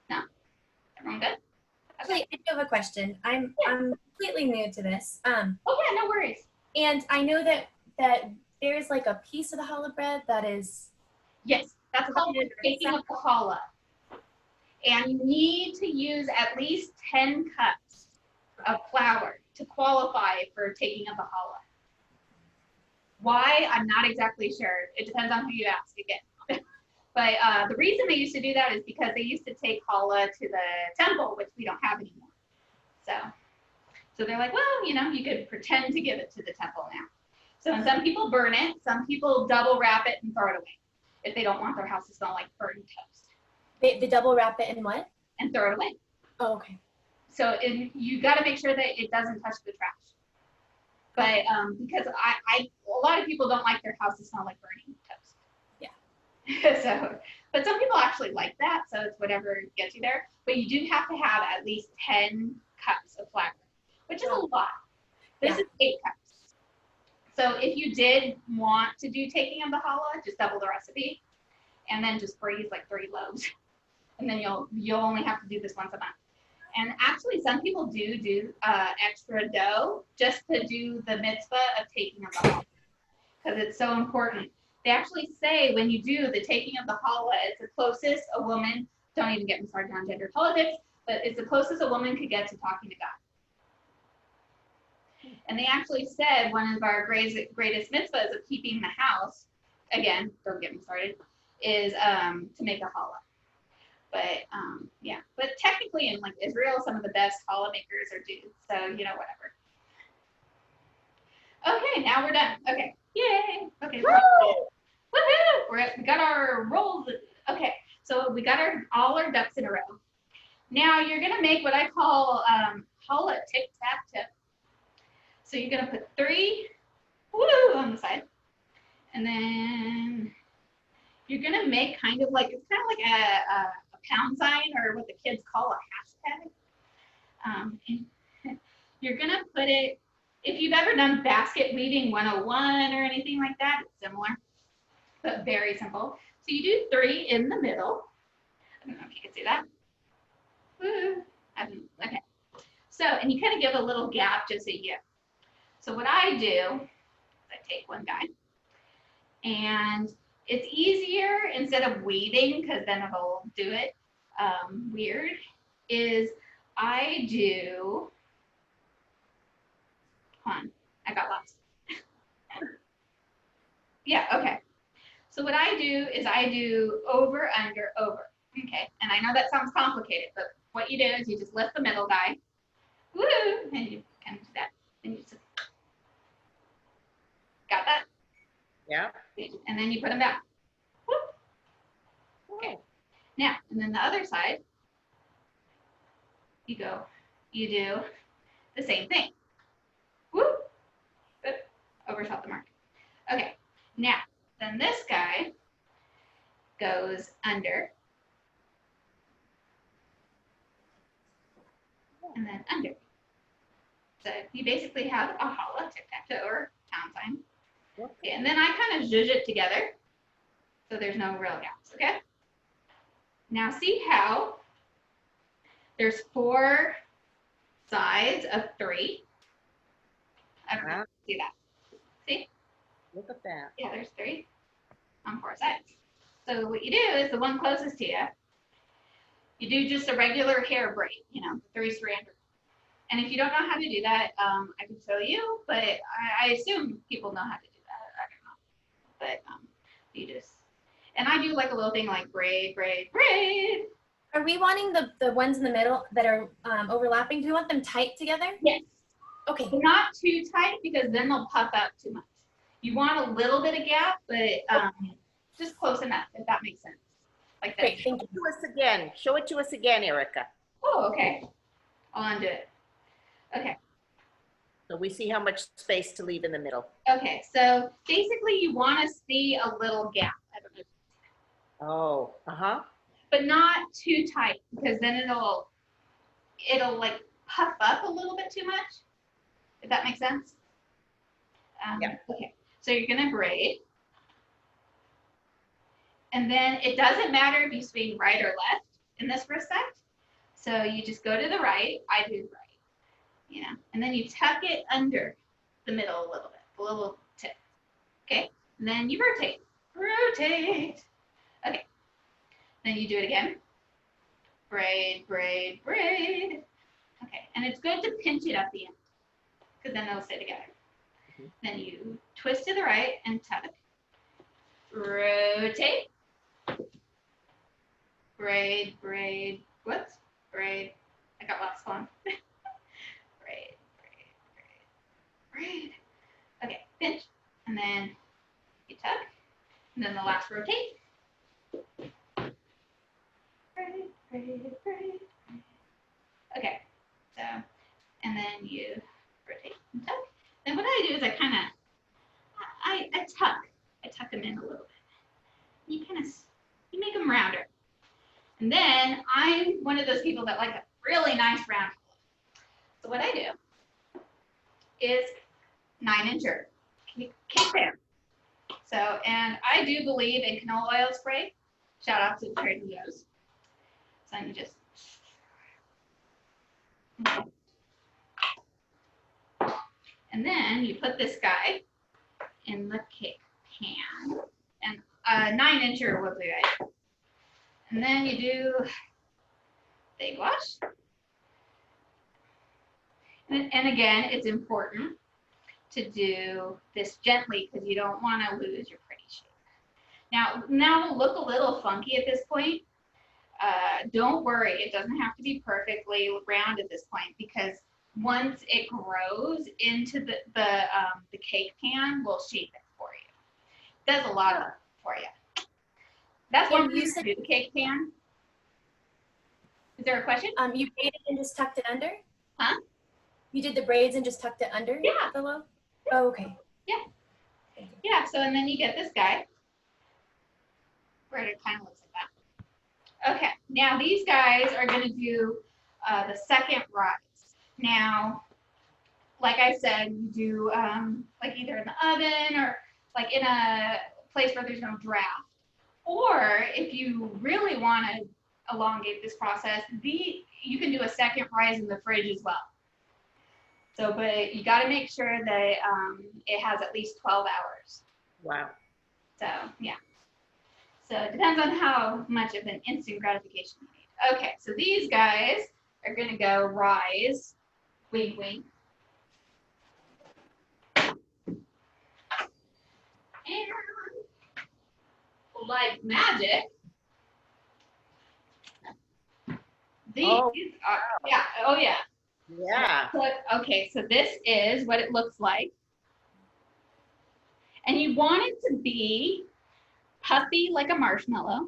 No? Everyone good? Actually, I do have a question. I'm completely new to this. Oh yeah, no worries. And I know that there's like a piece of the challah bread that is. Yes, that's called the taking of the challah. And you need to use at least 10 cups of flour to qualify for taking of the challah. Why? I'm not exactly sure. It depends on who you ask again. But the reason they used to do that is because they used to take challah to the temple, which we don't have anymore. So they're like, well, you know, you could pretend to give it to the temple now. So and some people burn it, some people double wrap it and throw it away if they don't want their house to smell like burnt toast. They double wrap it in what? And throw it away. Oh, okay. So you got to make sure that it doesn't touch the trash. But because a lot of people don't like their house to smell like burning toast. Yeah. So, but some people actually like that. So it's whatever gets you there. But you do have to have at least 10 cups of flour, which is a lot. This is 8 cups. So if you did want to do taking of the challah, just double the recipe, and then just freeze like 3 loaves, and then you'll only have to do this once a month. And actually, some people do extra dough just to do the mitzvah of taking of the challah, because it's so important. They actually say when you do the taking of the challah, it's the closest a woman. Don't even get me started on gender politics, but it's the closest a woman could get to talking to God. And they actually said one of our greatest mitzvahs of keeping the house, again, don't get me started, is to make a challah. But yeah, but technically in like Israel, some of the best challah makers are dudes, so you know, whatever. Okay, now we're done. Okay, yay. Okay, woohoo! We got our rolls. Okay, so we got all our ducks in a row. Now you're gonna make what I call challah tic-tac-toe. So you're gonna put 3 on the side, and then you're gonna make kind of like, it's kind of like a pound sign, or what the kids call a hashtag. And you're gonna put it, if you've ever done basket weaving 101 or anything like that, it's similar, but very simple. So you do 3 in the middle. I don't know if you can see that. Woo. Okay. So, and you kind of give a little gap just so you. So what I do is I take one guy, and it's easier instead of weaving, because then it'll do it weird, is I do, hold on, I got lost. Yeah, okay. So what I do is I do over, under, over. Okay, and I know that sounds complicated, but what you do is you just lift the middle guy, woo, and you kind of do that, and you just, got that? Yeah. And then you put them down. Whoop. Now, and then the other side, you do the same thing. Whoop, oop, overshot the mark. Okay, now, then this guy goes under, and then under. So you basically have a challah, tic-tac-toe, or pound sign. Okay, and then I kind of zhuzh it together, so there's no real gaps, okay? Now see how there's 4 sides of 3? I don't know, see that? See? Look at that. Yeah, there's 3 on 4 sides. So what you do is the one closest to you, you do just a regular hair braid, you know, 3 strand. And if you don't know how to do that, I can show you, but I assume people know how to do that. I don't know. But you just, and I do like a little thing like braid, braid, braid. Are we wanting the ones in the middle that are overlapping? Do we want them tight together? Yes. Okay. But not too tight because then they'll puff up too much. You want a little bit of gap, but just close enough, if that makes sense. Like that. Great, thank you. To us again. Show it to us again, Erica. Oh, okay. I'll undo it. Okay. So we see how much space to leave in the middle. Okay, so basically you want to see a little gap. I don't know. Oh, uh-huh. But not too tight because then it'll like puff up a little bit too much, if that makes sense. Yeah. Okay, so you're gonna braid. And then it doesn't matter if you swing right or left in this respect. So you just go to the right, I do right, you know, and then you tuck it under the middle a little bit, a little tip, okay? And then you rotate, rotate. Okay, then you do it again. Braid, braid, braid. Okay, and it's good to pinch it at the end because then they'll stay together. Then you twist to the right and tuck. Rotate. Braid, braid, whoops, braid. I got lost one. Braid, braid, braid, braid. Okay, pinch, and then you tuck, and then the last rotate. Braid, braid, braid, braid. Okay, so, and then you rotate and tuck. Then what I do is I kind of, I tuck them in a little bit. You kind of, you make them rounder. And then I'm one of those people that like a really nice round. So what I do is 9-incher cake pan. So, and I do believe in canola oil spray. Shout out to Trader Joe's. So you just, and then you put this guy in the cake pan, and 9-incher will do it. And then you do the egg wash. And again, it's important to do this gently because you don't want to lose your pretty shape. Now it'll look a little funky at this point. Don't worry, it doesn't have to be perfectly round at this point because once it grows into the cake pan, we'll shape it for you. It does a lot of it for you. That's one reason to do the cake pan. Is there a question? You braided and just tucked it under? Huh? You did the braids and just tucked it under? Yeah. Below? Oh, okay. Yeah. Yeah, so and then you get this guy. Where it kind of looks like that. Okay, now these guys are gonna do the second rise. Now, like I said, you do like either in the oven or like in a place where there's no draft. Or if you really want to elongate this process, you can do a second rise in the fridge as well. So, but you got to make sure that it has at least 12 hours. Wow. So, yeah. So it depends on how much of an instant gratification you need. Okay, so these guys are going to go rise, wink, wink. And like magic, these are, yeah, oh yeah. Yeah. So, okay, so this is what it looks like. And you want it to be puffy like a marshmallow.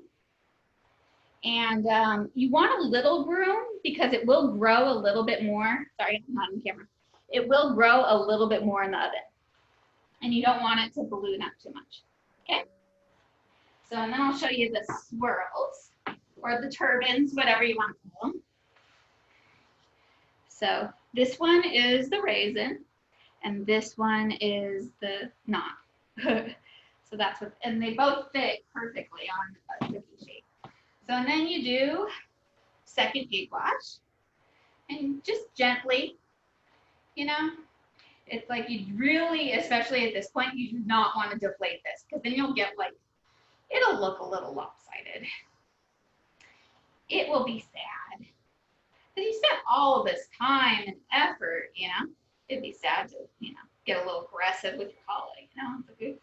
And you want a little room because it will grow a little bit more. Sorry, I'm not on camera. It will grow a little bit more in the oven. And you don't want it to balloon up too much. Okay? So, and then I'll show you the swirls or the turbines, whatever you want to call them. So this one is the raisin, and this one is the knot. So that's what, and they both fit perfectly on a cookie shape. So, and then you do second egg wash, and just gently, you know, it's like you really, especially at this point, you do not want to deflate this because then you'll get like, it'll look a little lopsided. It will be sad. Because you spent all this time and effort, you know, it'd be sad to, you know, get a little aggressive with your challah, you know.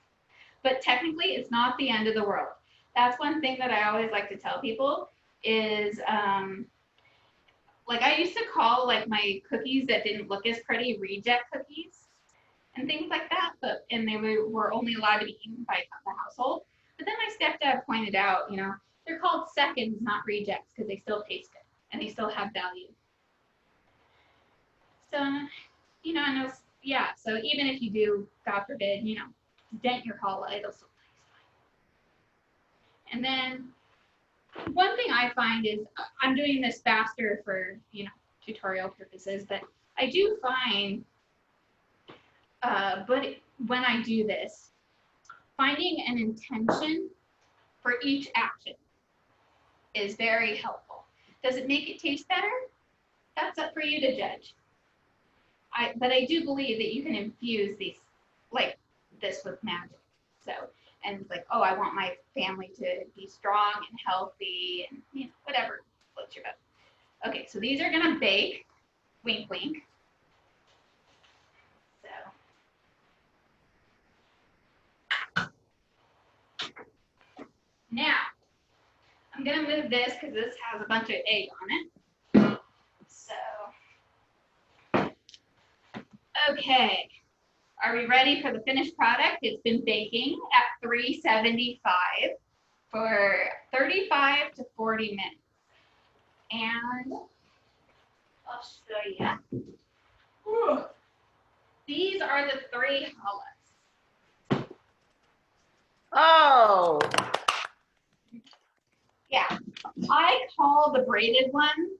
But technically, it's not the end of the world. That's one thing that I always like to tell people is, like I used to call like my cookies that didn't look as pretty reject cookies and things like that, and they were only allowed to be eaten by the household. But then my stepdad pointed out, you know, they're called seconds, not rejects, because they still taste good and they still have value. So, you know, and it was, yeah, so even if you do, God forbid, you know, dent your challah, it'll still taste fine. And then one thing I find is I'm doing this faster for, you know, tutorial purposes, but I do find, when I do this, finding an intention for each action is very helpful. Does it make it taste better? That's up for you to judge. But I do believe that you can infuse these, like this with magic. So, and it's like, oh, I want my family to be strong and healthy and, you know, whatever floats your boat. Okay, so these are gonna bake, wink, wink. So, now, I'm gonna move this because this has a bunch of egg on it. So, okay, are we ready for the finished product? It's been baking at 375 for 35 to 40 minutes. And I'll show you. These are the 3 challahs. Oh. Yeah, I call the braided one,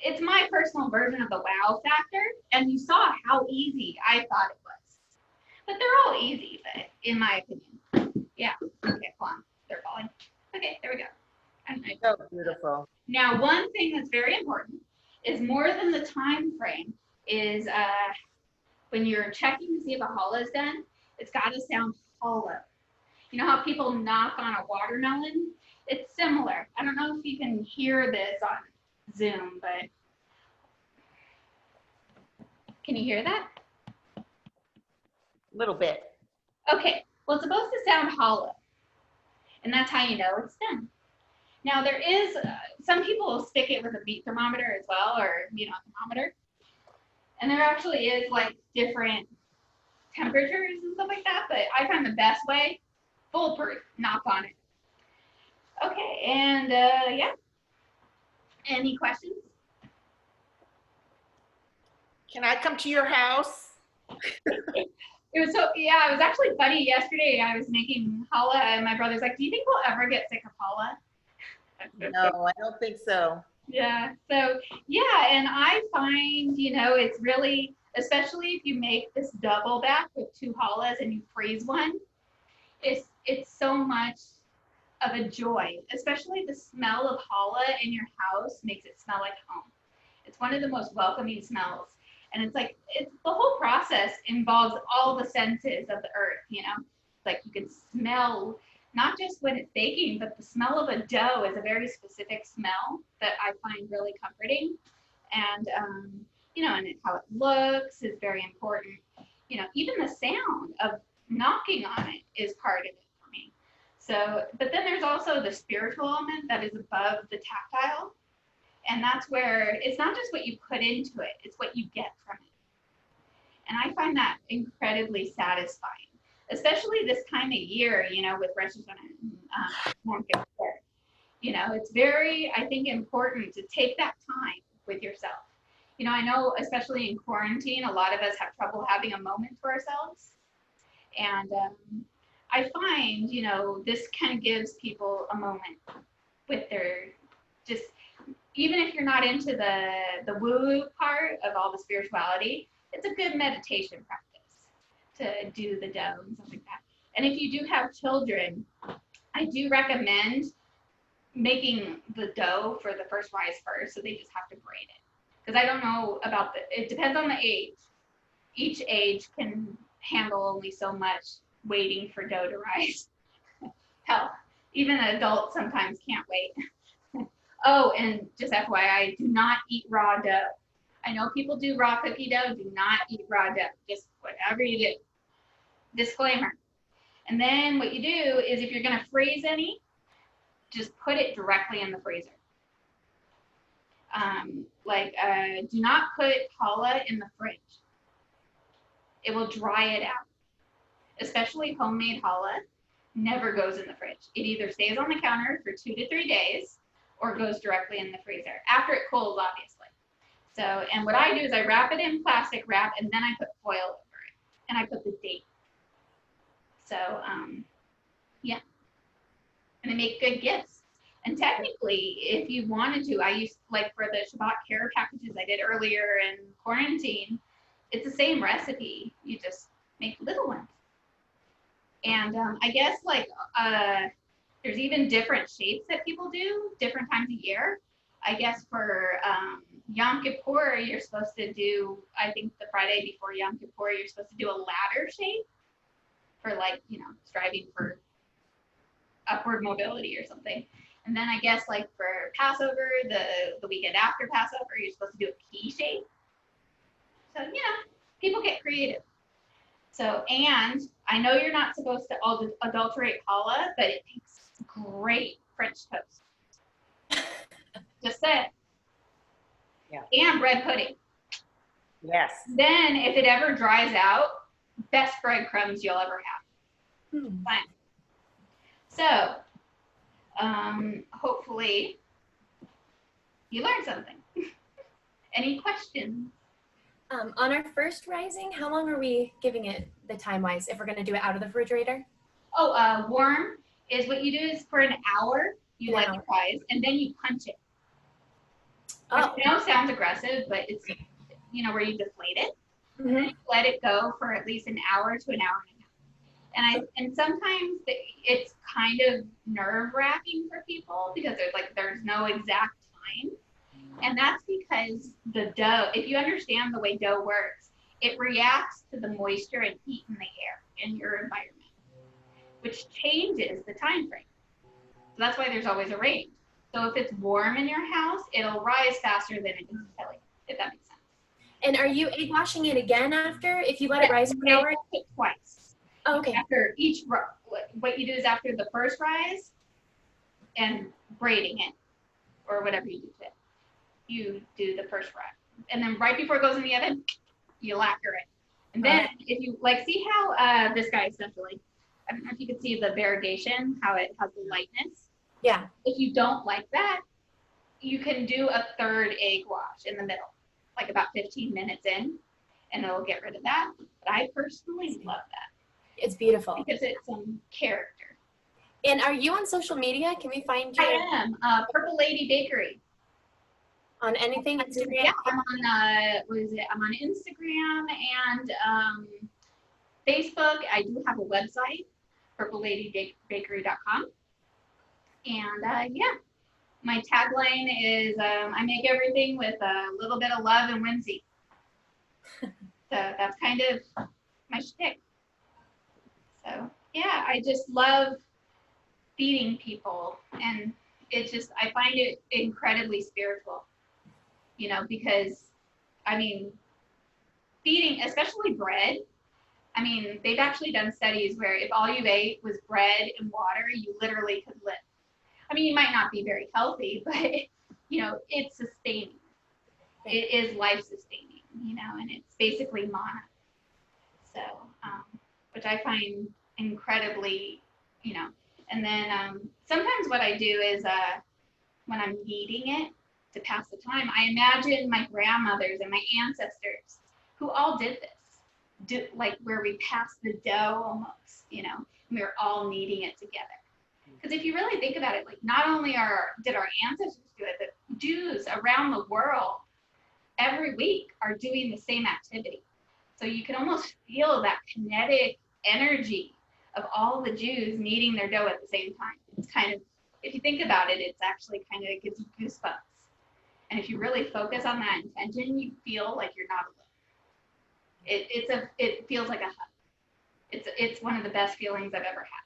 it's my personal version of the wow factor, and you saw how easy I thought it was. But they're all easy, but in my opinion. Yeah, okay, hold on, they're falling. Okay, there we go. So beautiful. Now, one thing that's very important is more than the time frame is when you're checking to see if a challah is done, it's got to sound hollow. You know how people knock on a watermelon? It's similar. I don't know if you can hear this on Zoom, but can you hear that? A little bit. Okay, well, it's supposed to sound hollow, and that's how you know it's done. Now, there is, some people will stick it with a beat thermometer as well, or, you know, a thermometer. And there actually is, like, different temperatures and stuff like that, but I find the best way, foolproof, knock on it. Okay, and yeah. Any questions? Can I come to your house? It was so, yeah, it was actually funny. Yesterday I was making challah and my brother's like, do you think we'll ever get sick of challah? No, I don't think so. Yeah, so yeah, and I find, you know, it's really, especially if you make this double batch with 2 challahs and you freeze one, it's so much of a joy, especially the smell of challah in your house makes it smell like home. It's one of the most welcoming smells. And it's like, it's the whole process involves all the senses of the earth, you know, like you can smell, not just when it's baking, but the smell of a dough is a very specific smell that I find really comforting. And, you know, and how it looks is very important. You know, even the sound of knocking on it is part of it for me. So, but then there's also the spiritual element that is above the tactile. And that's where it's not just what you put into it, it's what you get from it. And I find that incredibly satisfying, especially this time of year, you know, with Rosh Hashanah and Yom Kippur. You know, it's very, I think, important to take that time with yourself. You know, I know, especially in quarantine, a lot of us have trouble having a moment for ourselves. And I find, you know, this kind of gives people a moment with their, just, even if you're not into the woo-woo part of all the spirituality, it's a good meditation practice to do the dough and stuff like that. And if you do have children, I do recommend making the dough for the first rise first, so they just have to braid it. Because I don't know about it depends on the age. Each age can handle only so much waiting for dough to rise. Hell, even adults sometimes can't wait. Oh, and just FYI, do not eat raw dough. I know people do raw cookie dough, do not eat raw dough, just whatever you do. Disclaimer. And then what you do is if you're gonna freeze any, just put it directly in the freezer. Do not put challah in the fridge. It will dry it out. Especially homemade challah never goes in the fridge. It either stays on the counter for 2 to 3 days or goes directly in the freezer after it cools, obviously. So, and what I do is I wrap it in plastic wrap and then I put foil over it and I put the date. So, yeah. And they make good gifts. And technically, if you wanted to, I used, like for the Shabbat care packages I did earlier in quarantine, it's the same recipe. You just make little ones. And I guess there's even different shapes that people do different times of year. I guess for Yom Kippur, you're supposed to do, I think the Friday before Yom Kippur, you're supposed to do a ladder shape for like, you know, striving for upward mobility or something. And then I guess like for Passover, the weekend after Passover, you're supposed to do a key shape. So, you know, people get creative. So, and I know you're not supposed to adulterate challah, but it makes great French toast. Just say it. Yeah. And bread pudding. Yes. Then if it ever dries out, best breadcrumbs you'll ever have. Fine. So, hopefully you learned something. Any questions? On our first rising, how long are we giving it the time-wise if we're going to do it out of the refrigerator? Oh, warm is what you do is for an hour, you An let hour. it rise, and then you punch it. Oh. Which I know sounds aggressive, but it's, you know, where you deflate it. Mm-hmm. And then you let it go for at least an hour to an hour and a half. And sometimes it's kind of nerve-wracking for people because there's no exact time. And that's because the dough, if you understand the way dough works, it reacts to the moisture and heat in the air in your environment, which changes the time frame. So that's why there's always a range. So if it's warm in your house, it'll rise faster than it is chilly, if that makes sense. And are you egg washing it again after if you let it rise for an hour? Twice. Oh, okay. After each, what you do is after the first rise and braiding it or whatever you do to it, you do the first rise. And then right before it goes in the oven, you lacquer it. And then if you see how this guy essentially, I don't know if you can see the variegation, how it has the lightness. Yeah. If you don't like that, you can do a third egg wash in the middle, like about 15 minutes in, and it'll get rid of that. But I personally love that. It's beautiful. Because it's some character. And are you on social media? Can we find you? I am. Purple Lady Bakery. On anything? Instagram? Yeah, I'm on, I'm on Instagram and Facebook. I do have a website, purpleladybakery.com. And yeah, my tagline is I make everything with a little bit of love and whimsy. So that's kind of my shtick. So yeah, I just love feeding people, and it's just, I find it incredibly spiritual, you know, because I mean, feeding, especially bread, I mean, they've actually done studies where if all you ate was bread and water, you literally could live. I mean, you might not be very healthy, but you know, it's sustaining. It is life sustaining, you know, and it's basically mana. So, which I find incredibly, you know, and then sometimes what I do is when I'm kneading it to pass the time, I imagine my grandmothers and my ancestors who all did this, like where we passed the dough almost, you know, and we were all kneading it together. Because if you really think about it, like not only did our ancestors do it, but Jews around the world every week are doing the same activity. So you can almost feel that kinetic energy of all the Jews kneading their dough at the same time. It's kind of, if you think about it, it's actually kind of, it gives you goosebumps. And if you really focus on that intention, you feel like you're not alone. It feels like a hug. It's one of the best feelings I've ever had.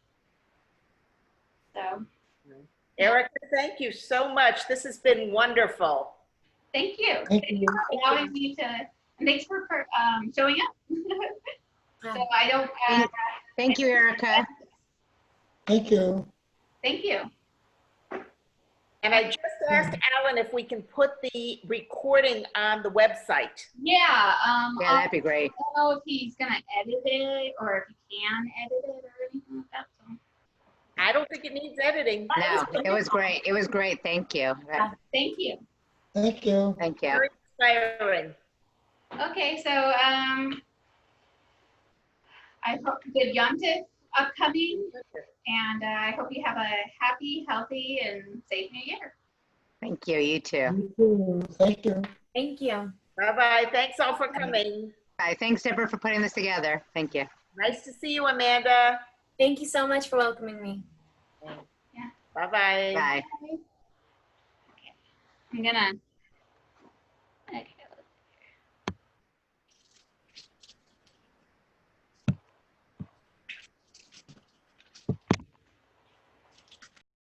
So, Erica, thank you so much. This has been wonderful. thank you. Thank Thank you you. for allowing me to, and thanks for showing up. So I don't, Thank you, Erica. Thank you. thank you. And I just asked Alan if we can put the recording on the website. Yeah, Yeah, that'd be great. I don't know if he's gonna edit it or if he can edit it or anything like that. So. I don't think it needs editing. No, it was great. It was great. Thank you. Thank you. Thank you. Thank you. Very inspiring. Okay, so I hope good Yom Tov upcoming, and I hope you have a happy, healthy, and safe New Year. Thank you. You too. You too. Thank you. Thank you. Bye-bye. Thanks all for coming. Bye. Thanks, Deborah, for putting this together. Thank you. Nice to see you, Amanda. Thank you so much for welcoming me. Bye-bye. Bye. I'm gonna